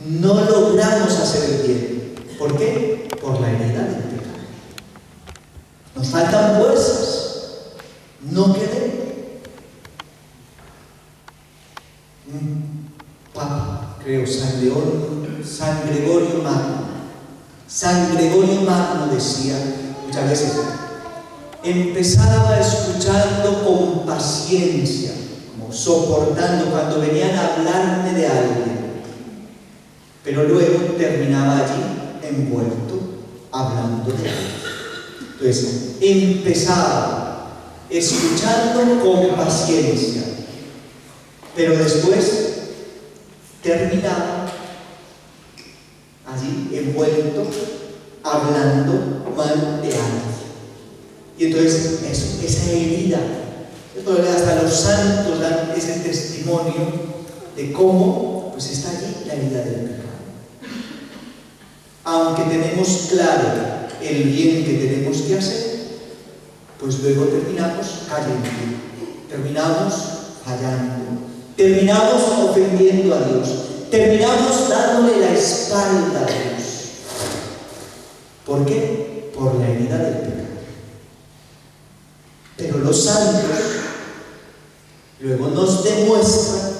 No logramos hacer el bien. ¿Por qué? Por la herida del pecado. Nos faltan fuerzas. No queremos. Papa, creo, San Gregorio Magno. San Gregorio Magno decía muchas veces, empezaba escuchando con paciencia, como soportando cuando venían a hablarme de alguien, pero luego terminaba allí envuelto hablando de alguien. Entonces, empezaba escuchando con paciencia, pero después terminaba allí envuelto hablando mal de alguien. Y entonces esa herida, hasta los santos dan ese testimonio de cómo pues está allí la herida del pecado. Aunque tenemos claro el bien que tenemos que hacer, pues luego terminamos cayendo, terminamos fallando, terminamos ofendiendo a Dios, terminamos dándole la espalda a Dios. ¿Por qué? Por la herida del pecado. Pero los santos luego nos demuestran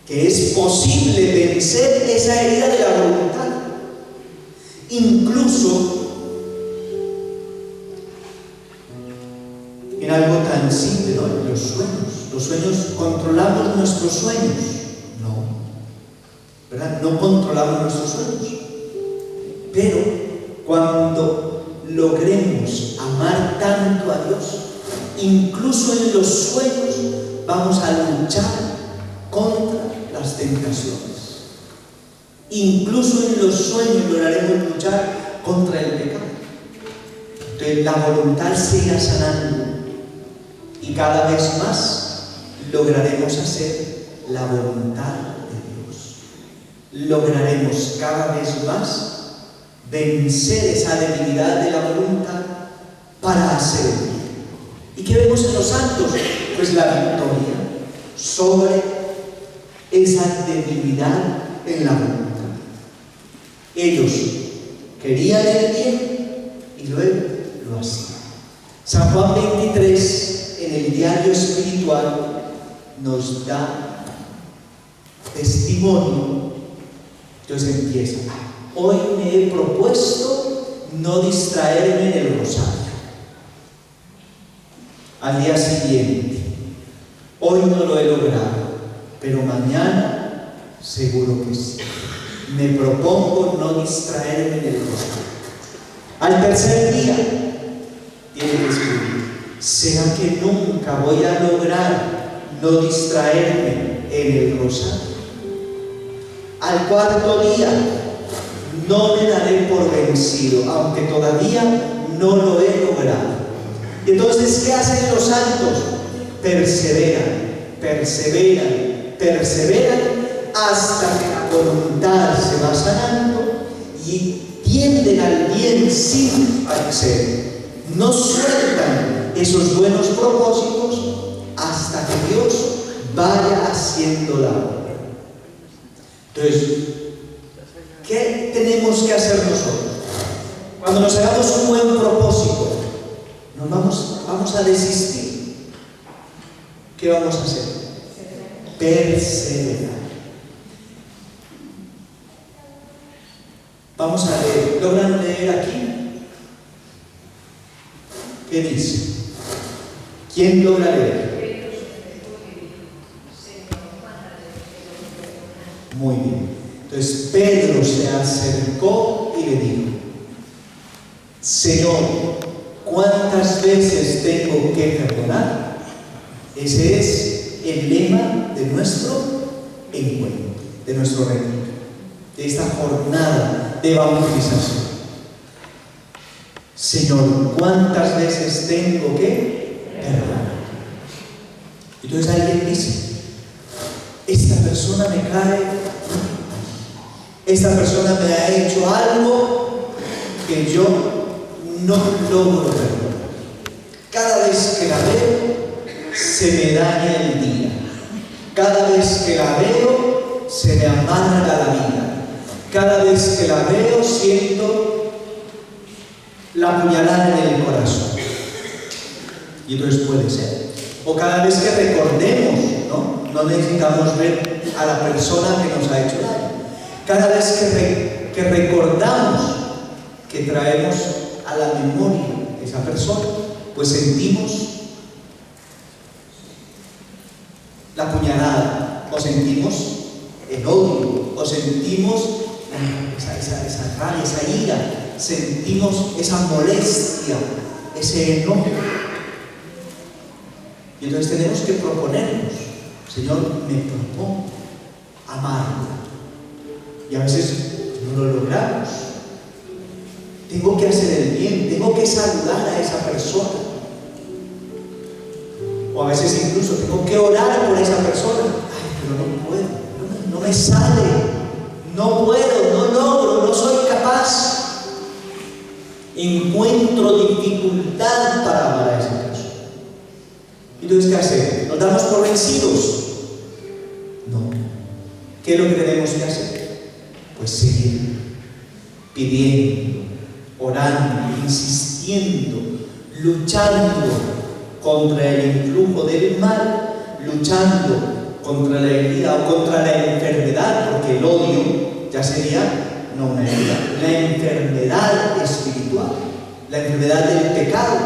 que es posible vencer esa herida de la voluntad. Incluso en algo tan simple, ¿no? En los sueños. Los sueños, ¿controlamos nuestros sueños? No. ¿Verdad? No controlamos nuestros sueños. Pero cuando logremos amar tanto a Dios, incluso en los sueños vamos a luchar contra las tentaciones. Incluso en los sueños lograremos luchar contra el pecado. Entonces la voluntad se irá sanando y cada vez más lograremos hacer la voluntad de Dios. Lograremos cada vez más vencer esa debilidad de la voluntad para hacer el bien. ¿Y qué vemos en los santos? Pues la victoria sobre esa debilidad en la voluntad. Ellos querían el bien y luego lo hacían. San Juan 23, en el diario espiritual, nos da testimonio. Entonces empieza: hoy me he propuesto no distraerme en el rosario. Al día siguiente: hoy no lo he logrado, pero mañana seguro que sí. Me propongo no distraerme en el rosario. Al tercer día tiene que escribir: ¿será que nunca voy a lograr no distraerme en el rosario? Al cuarto día: no me daré por vencido, aunque todavía no lo he logrado. Y entonces, ¿qué hacen los santos? Perseveran, perseveran, perseveran, hasta que la voluntad se va sanando y tienden al bien sin parecer. No sueltan esos buenos propósitos hasta que Dios vaya haciendo la obra. Entonces, ¿qué tenemos que hacer nosotros? Cuando nos hagamos un buen propósito, vamos a desistir. ¿Qué vamos a hacer? Perseverar. Vamos a leer. ¿Logran leer aquí? ¿Qué dice? ¿Quién logra leer? Muy bien. Entonces Pedro se acercó y le dijo: Señor, ¿cuántas veces tengo que perdonar? Ese es el lema de nuestro encuentro, de nuestro retiro, de esta jornada de bautización. Señor, ¿cuántas veces tengo que perdonar? Entonces alguien dice: esta persona me cae, esta persona me ha hecho algo que yo no logro perdonar. Cada vez que la veo, se me daña el día. Cada vez que la veo, se me amarga la vida. Cada vez que la veo, siento la puñalada en el corazón. Y entonces puede ser. O cada vez que recordemos, no necesitamos ver a la persona que nos ha hecho daño. Cada vez que recordamos, que traemos a la memoria esa persona, pues sentimos la puñalada, o sentimos el odio, o sentimos esa rabia, esa ira, sentimos esa molestia, ese enojo. Y entonces tenemos que proponernos: Señor, me propongo amarlo. Y a veces no lo logramos. Tengo que hacer el bien, tengo que saludar a esa persona. O a veces incluso tengo que orar por esa persona. Ay, pero no puedo, no me sale, no puedo, no logro, no soy capaz. Encuentro dificultad para amar a esa persona. Entonces, ¿qué hacemos? ¿Nos damos por vencidos? No. ¿Qué es lo que tenemos que hacer? Pues seguir pidiendo, orando, insistiendo, luchando contra el influjo del mal, luchando contra la herida o contra la enfermedad, porque el odio ya sería no una herida, la enfermedad espiritual, la enfermedad del pecado.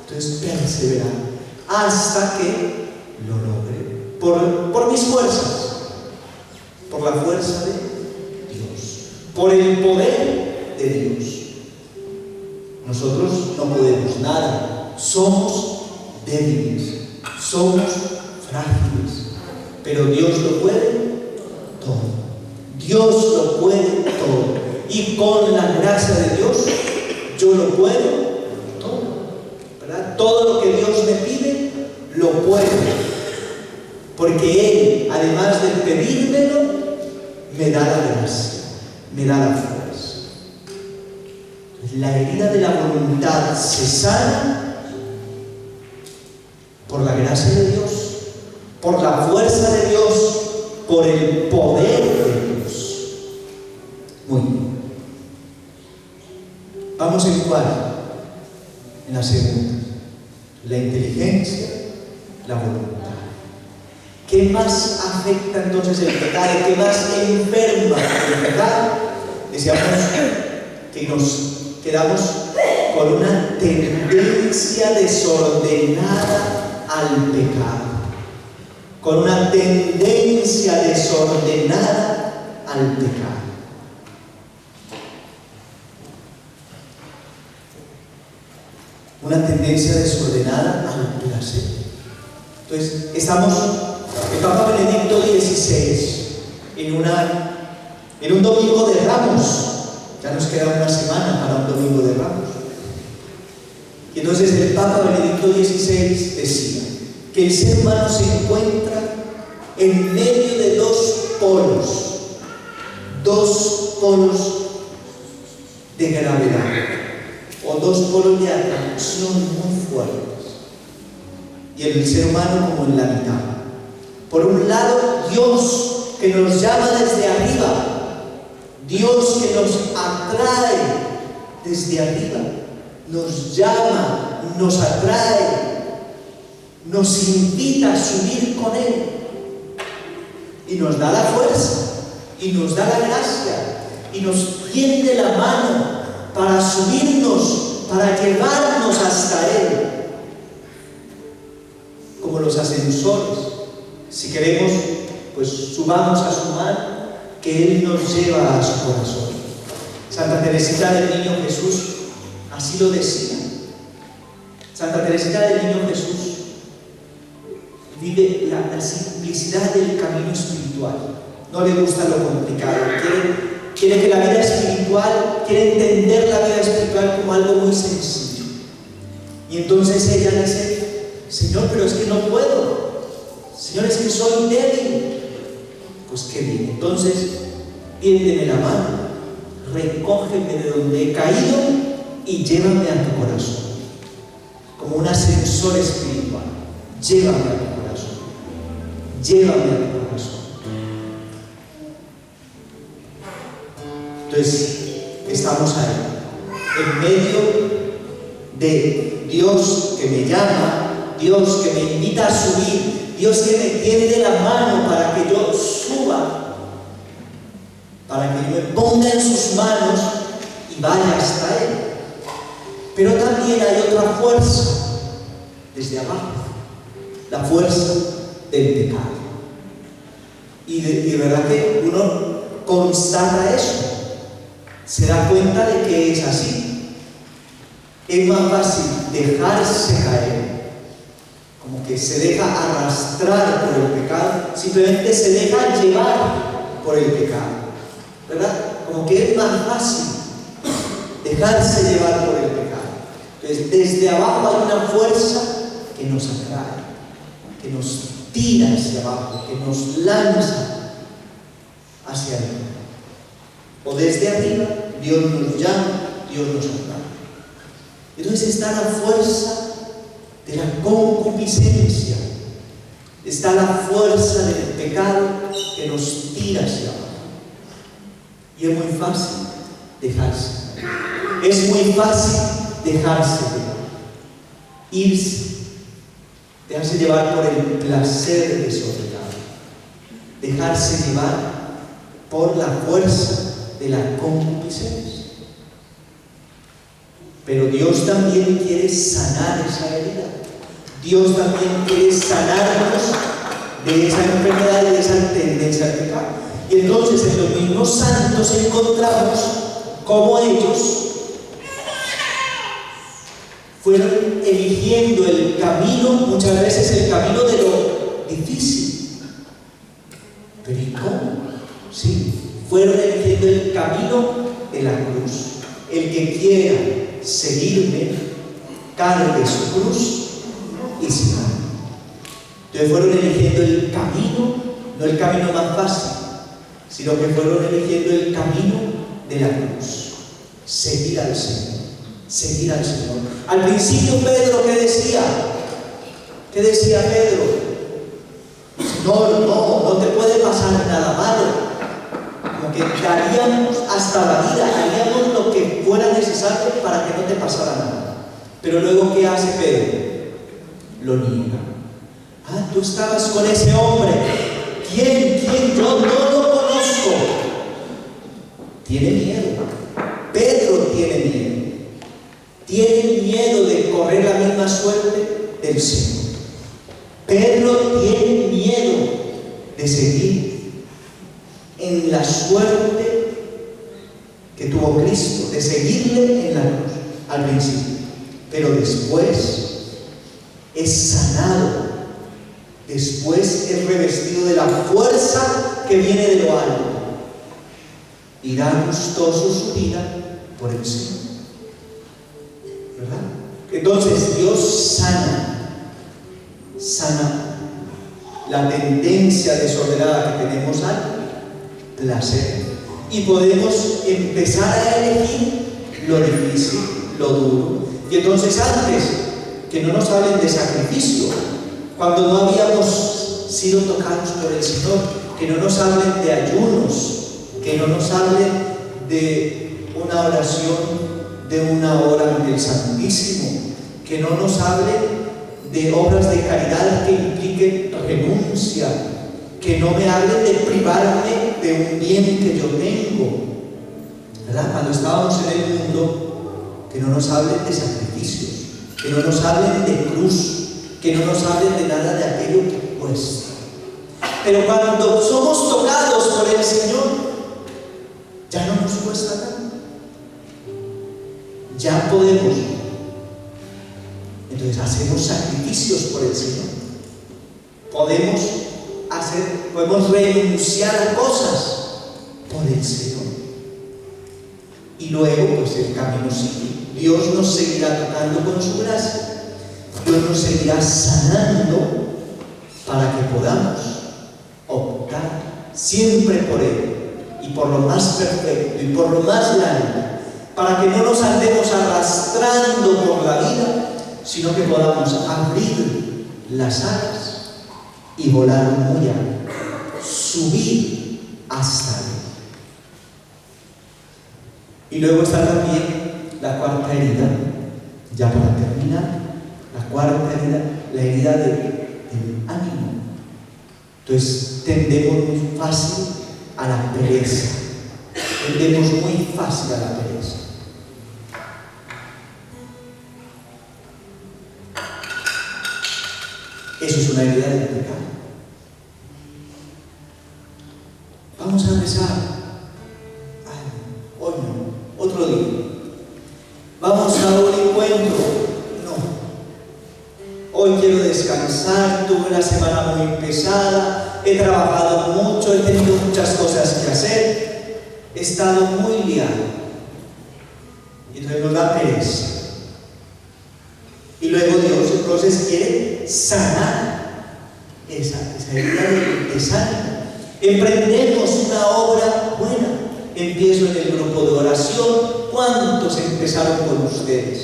Entonces perseverar hasta que lo logre, por mis fuerzas, por la fuerza de Dios, por el poder de Dios. Nosotros no podemos nada, somos débiles, somos frágiles, pero Dios lo puede todo. Dios lo puede todo. Y con la gracia de Dios, yo lo puedo todo. ¿Verdad? Todo lo que Dios me pide, lo puedo. Porque Él, además de pedírmelo, me da la gracia, me da la fuerza. La herida de la voluntad se sana por la gracia de Dios, por la fuerza de Dios, por el poder de Dios. Muy bien. una segunda. La inteligencia, la voluntad. ¿Qué más afecta entonces el pecado? ¿Qué más enferma el pecado? Decíamos que nos quedamos con una tendencia desordenada al pecado. Con una tendencia desordenada al pecado. Una tendencia desordenada al placer. Entonces, el Papa Benedicto XVI, en un domingo de Ramos, ya nos queda una semana para un domingo de Ramos. Y entonces el Papa Benedicto XVI decía que el ser humano se encuentra en medio de dos polos de gravedad, o dos polos de atracción muy fuertes, y el ser humano como en la mitad. Por un lado, Dios que nos llama desde arriba, Dios que nos atrae desde arriba, nos llama, nos atrae, nos invita a subir con Él, y nos da la fuerza, y nos da la gracia, y nos tiende la mano para subirnos, para llevarnos hasta Él, como los ascensores. Si queremos, pues subamos a su mano, que Él nos lleva a su corazón. Santa Teresita del Niño Jesús así lo decía. Santa Teresita del Niño Jesús vive la simplicidad del camino espiritual. No le gusta lo complicado. Quiere que la vida espiritual, quiere entender la vida espiritual como algo muy sencillo. Y entonces ella dice: Señor, pero es que no puedo. Señor, es que soy débil. Pues qué bien. Entonces, tiéndeme la mano, recógeme de donde he caído y llévame a tu corazón. Como un ascensor espiritual. Llévame a tu corazón. Llévame a tu corazón. Entonces, estamos ahí, en medio de Dios que me llama, Dios que me invita a subir, Dios que me tiende la mano para que yo suba, para que yo me ponga en sus manos y vaya hasta Él. Pero también hay otra fuerza desde abajo, la fuerza del pecado. Y de verdad que uno constata eso. Se da cuenta de que es así. Es más fácil dejarse caer, como que se deja arrastrar por el pecado, simplemente se deja llevar por el pecado, ¿verdad? Como que es más fácil dejarse llevar por el pecado. Entonces, desde abajo hay una fuerza que nos atrae, que nos tira hacia abajo, que nos lanza hacia arriba. O desde arriba, Dios nos llama, Dios nos atrae. Entonces está la fuerza de la concupiscencia, está la fuerza del pecado que nos tira hacia abajo. Y es muy fácil dejarse. Es muy fácil dejarse llevar. Irse, dejarse llevar por el placer desordenado, dejarse llevar por la fuerza de la concupiscencia. Pero Dios también quiere sanar esa herida. Dios también quiere sanarnos de esa enfermedad y de esa tendencia al pecado. Y entonces en los mismos santos encontramos cómo ellos fueron eligiendo el camino, muchas veces el camino de lo difícil. Pero ¿y cómo? Sí, fueron eligiendo el camino de la cruz. El que quiera seguirme, cargue su cruz y sígame. Entonces fueron eligiendo el camino, no el camino más fácil, sino que fueron eligiendo el camino de la cruz. Seguir al Señor, seguir al Señor. Al principio Pedro, ¿qué decía? ¿Qué decía Pedro? Señor, no te puede pasar nada malo. Como que daríamos hasta la vida, haríamos lo que fuera necesario para que no te pasara nada. Pero luego, ¿qué hace Pedro? Lo niega. Ah, tú estabas con ese hombre. ¿Quién? Yo no lo conozco. Tiene miedo. Pedro tiene miedo. Tiene miedo de correr la misma suerte del Señor. Pedro tiene miedo de seguir en la suerte que tuvo Cristo, de seguirle en la cruz al principio. Pero después es sanado, después es revestido de la fuerza que viene de lo alto y da gustoso su vida por el Señor, ¿verdad? Entonces Dios sana la tendencia desordenada que tenemos al placer, y podemos empezar a elegir lo difícil, lo duro. Y entonces, antes que no nos hablen de sacrificio, cuando no habíamos sido tocados por el Señor, que no nos hablen de ayunos, que no nos hablen de una oración de una hora ante el Santísimo, que no nos hablen de obras de caridad que impliquen renuncia, que no me hablen de privarme de un bien que yo tengo, ¿verdad? Cuando estábamos en el mundo, que no nos hablen de sacrificios, que no nos hablen de cruz, que no nos hablen de nada de aquello que cuesta. Pero cuando somos tocados por el Señor, ya no nos cuesta nada. Ya podemos. Entonces hacemos sacrificios por el Señor. Podemos renunciar a cosas por el Señor. Y luego, pues el camino sigue. Dios nos seguirá tocando con su gracia. Dios nos seguirá sanando para que podamos optar siempre por Él y por lo más perfecto y por lo más grande, para que no nos andemos arrastrando por la vida, sino que podamos abrir las alas y volar muy alto, subir hasta Él. Y luego está también la cuarta herida, ya para terminar, la cuarta herida, la herida del ánimo. Entonces tendemos muy fácil a la pereza, tendemos muy fácil a la pereza. Eso es una herida del pecado. Vamos a rezar. Hoy no, otro día. Vamos a un encuentro. No. Hoy quiero descansar, tuve una semana muy pesada, he trabajado mucho, he tenido muchas cosas que hacer, he estado muy liado. Y entonces nos da pereza. Y luego Dios entonces quiere sanar esa herida de desánimo. Emprendemos una obra buena. Empiezo en el grupo de oración. ¿Cuántos empezaron con ustedes?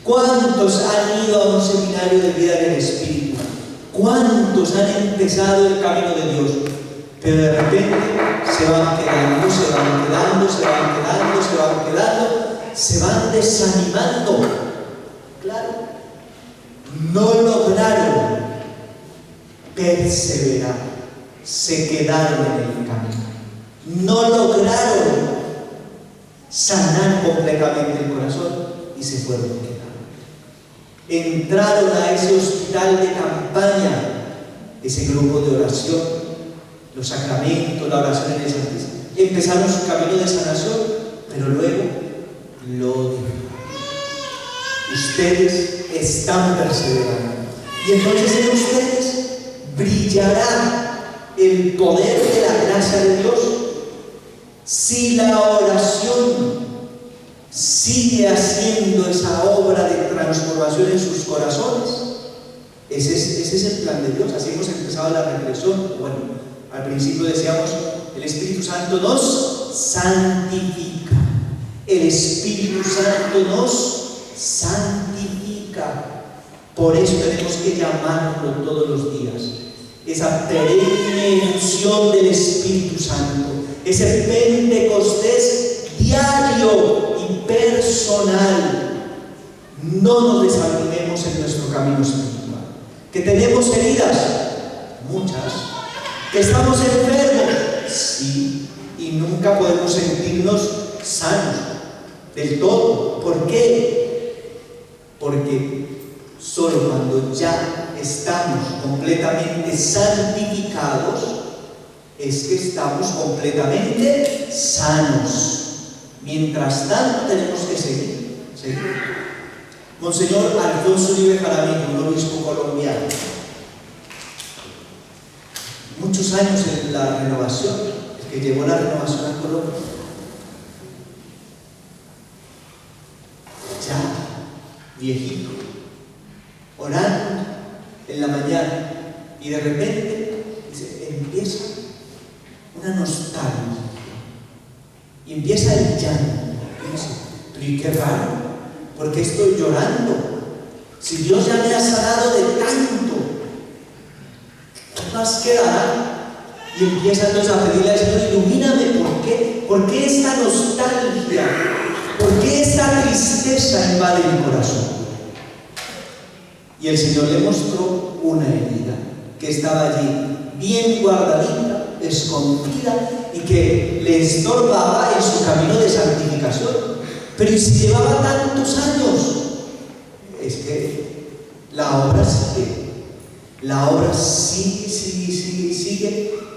¿Cuántos han ido a un seminario de vida del Espíritu? ¿Cuántos han empezado el camino de Dios? Pero de repente se van quedando, se van desanimando. Claro, no lograron perseverar, se quedaron en el camino. No lograron sanar completamente el corazón y se fueron quedando. Entraron a ese hospital de campaña, ese grupo de oración, los sacramentos, la oración en el Santísimo. Empezaron su camino de sanación, pero luego lo dejaron. Ustedes están perseverando. Y entonces en ustedes brillará el poder de la gracia de Dios. Si la oración sigue haciendo esa obra de transformación en sus corazones, ese es el plan de Dios. Así hemos empezado la reflexión. Bueno, al principio decíamos, el Espíritu Santo nos santifica. El Espíritu Santo nos santifica. Por eso tenemos que llamarlo todos los días. Esa perenne efusión del Espíritu Santo, ese Pentecostés diario y personal. no nos desanimemos en nuestro camino espiritual. Que tenemos heridas, muchas. Que estamos enfermos, sí, y nunca podemos sentirnos sanos del todo. ¿Por qué? Porque solo cuando ya estamos completamente santificados es que estamos completamente sanos. Mientras tanto tenemos que seguir. Monseñor Alfonso Uribe Jaramillo, un obispo colombiano, muchos años en la renovación, el que llevó la renovación a Colombia, ya viejito, orando en la mañana, y de repente empieza una nostalgia y empieza el llanto. Y dice, pero ¿y qué raro? ¿Por qué estoy llorando? Si Dios ya me ha sanado de tanto, ¿qué más quedará? Y empieza entonces a pedirle al Señor, ilumíname, ¿por qué? ¿Por qué esta nostalgia? ¿Por qué esta tristeza invade mi corazón? Y el Señor le mostró una herida que estaba allí, bien guardadita, escondida, y que le estorbaba en su camino de santificación. Pero ¿y si llevaba tantos años? Es que la obra sigue. La obra sigue,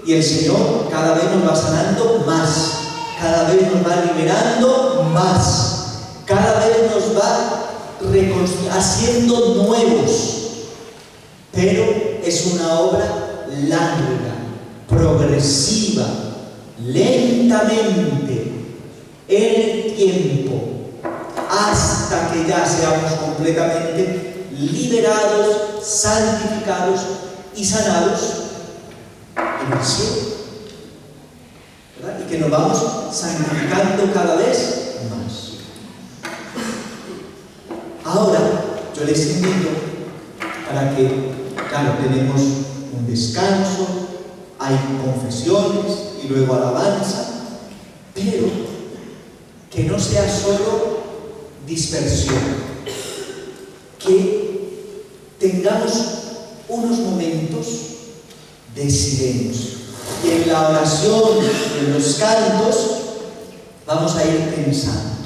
y el Señor cada vez nos va sanando más, cada vez nos va liberando más, cada vez nos va haciendo nuevos. Pero es una obra larga, progresiva, lentamente, en el tiempo, hasta que ya seamos completamente liberados, santificados y sanados en el cielo, ¿verdad? Y que nos vamos santificando cada vez más. Ahora, yo les invito para que, claro, tenemos un descanso, hay confesiones y luego alabanza, pero que no sea solo dispersión, que tengamos unos momentos de silencio. Y en la oración, en los cantos, vamos a ir pensando,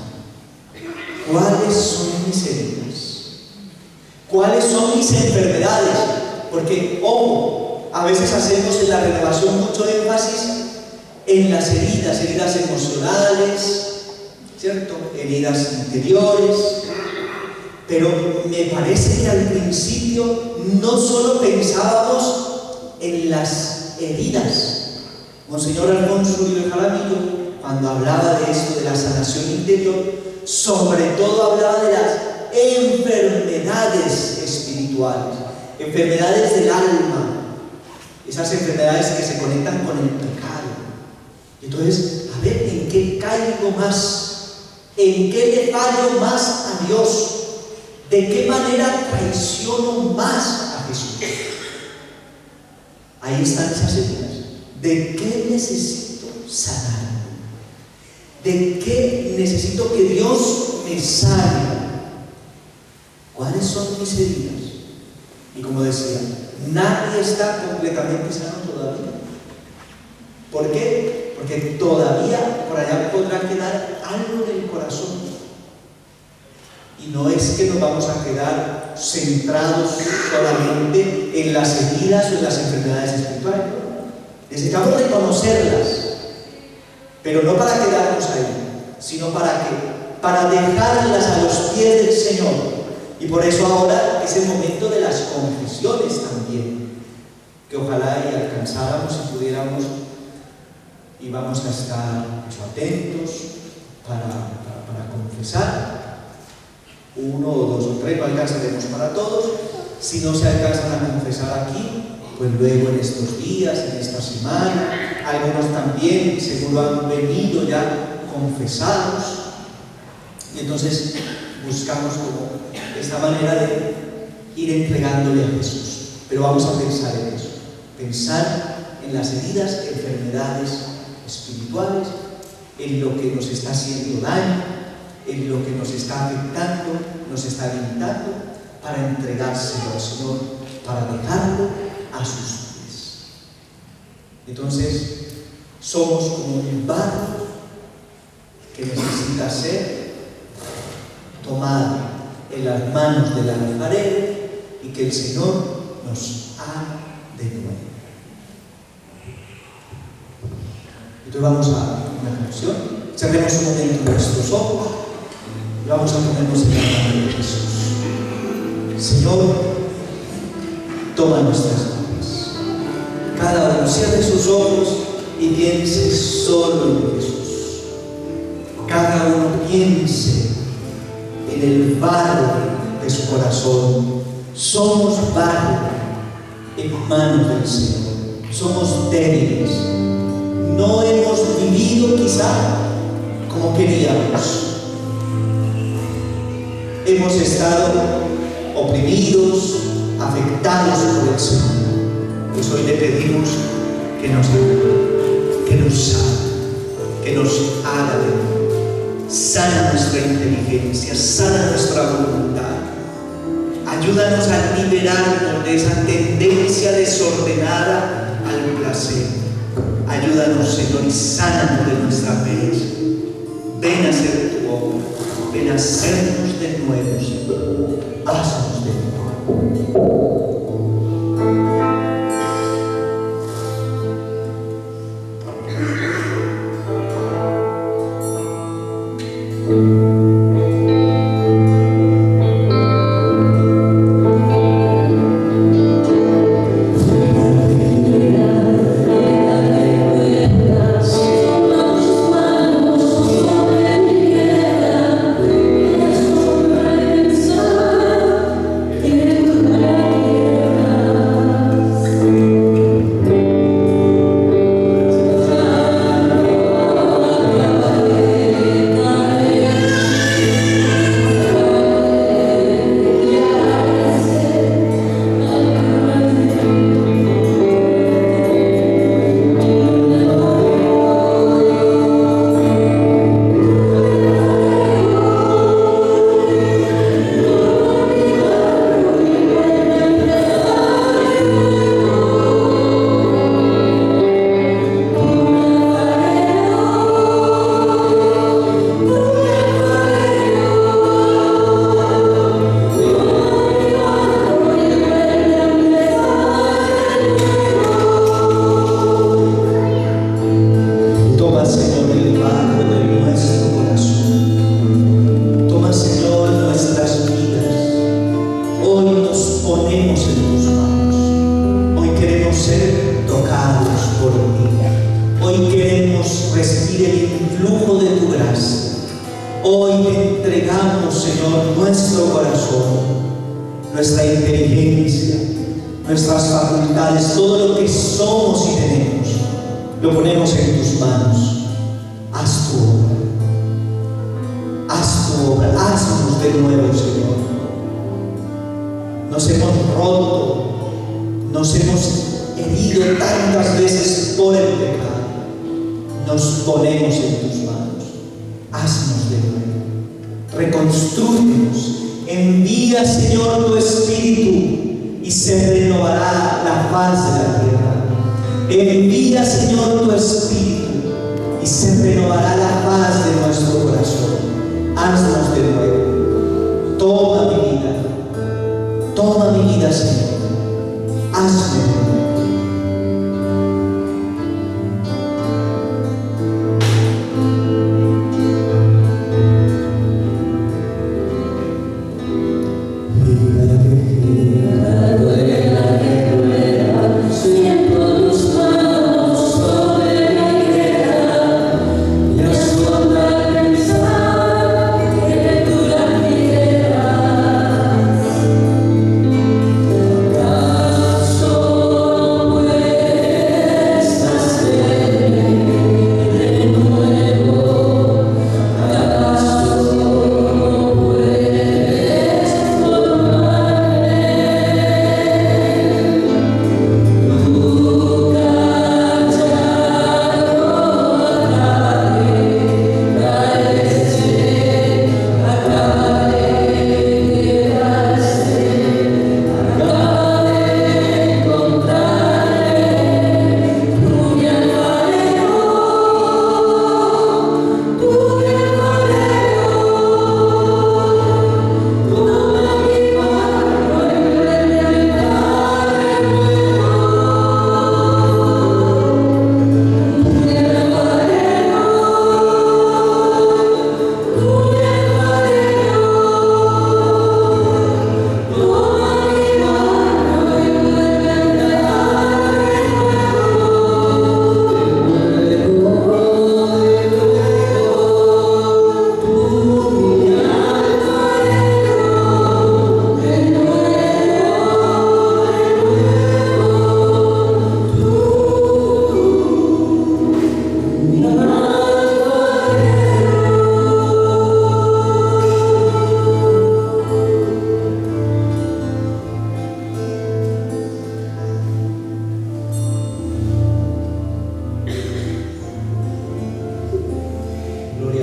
¿cuáles son mis heridas? ¿Cuáles son mis enfermedades? Porque, ojo, a veces hacemos en la renovación mucho énfasis en las heridas emocionales, ¿cierto? Heridas interiores. Pero me parece que al principio no solo pensábamos en las heridas. Monseñor Alfonso Uribe Jaramillo, cuando hablaba de esto, de la sanación interior, sobre todo hablaba de las enfermedades espirituales, enfermedades del alma, esas enfermedades que se conectan con el pecado. Entonces, a ver, ¿en qué caigo más? ¿En qué le fallo más a Dios? ¿De qué manera traiciono más a Jesús? Ahí están esas heridas. ¿De qué necesito sanar? ¿De qué necesito que Dios me sane? ¿Cuáles son mis heridas? Y como decía, nadie está completamente sano todavía. ¿Por qué? Porque todavía por allá podrá quedar algo en el corazón. Y no es que nos vamos a quedar centrados solamente en las heridas o en las enfermedades espirituales. Necesitamos reconocerlas, pero no para quedarnos ahí, sino para dejarlas a los pies del Señor. Y por eso ahora es el momento de las confesiones también, que ojalá y alcanzáramos y pudiéramos, y vamos a estar atentos para confesar. 1 o 2 o 3, no alcanzaremos para todos. Si no se alcanzan a confesar aquí, pues luego en estos días, en esta semana, algunos también seguro han venido ya confesados, y entonces buscamos como esta manera de ir entregándole a Jesús. Pero vamos a pensar en eso, pensar en las heridas, enfermedades espirituales, en lo que nos está haciendo daño, en lo que nos está afectando, nos está limitando, para entregárselo al Señor, para dejarlo a sus pies. Entonces, somos como un barro que necesita ser tomado en las manos del alfarero y que el Señor nos haga de nuevo. Entonces vamos a una canción. Cerremos un momento nuestros ojos y vamos a ponernos en la mano de Jesús. Señor, toma nuestras manos. Cada uno cierre sus ojos y piense solo en Jesús. Cada uno piense en el barro de su corazón. Somos barro en manos del Señor. Somos débiles. No hemos vivido quizá como queríamos. Hemos estado oprimidos, afectados por el Señor. Pues hoy le pedimos que nos sane, que nos haga de nuevo. Sana nuestra inteligencia, sana nuestra voluntad. Ayúdanos a liberarnos de esa tendencia desordenada al placer. Ayúdanos, Señor, y sánanos de nuestra pereza. Ven a hacer tu obra, ven a hacernos de nuevo, Señor. Haznos de nuevo. Oh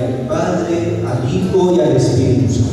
Gloria al Padre, al Hijo y al Espíritu Santo.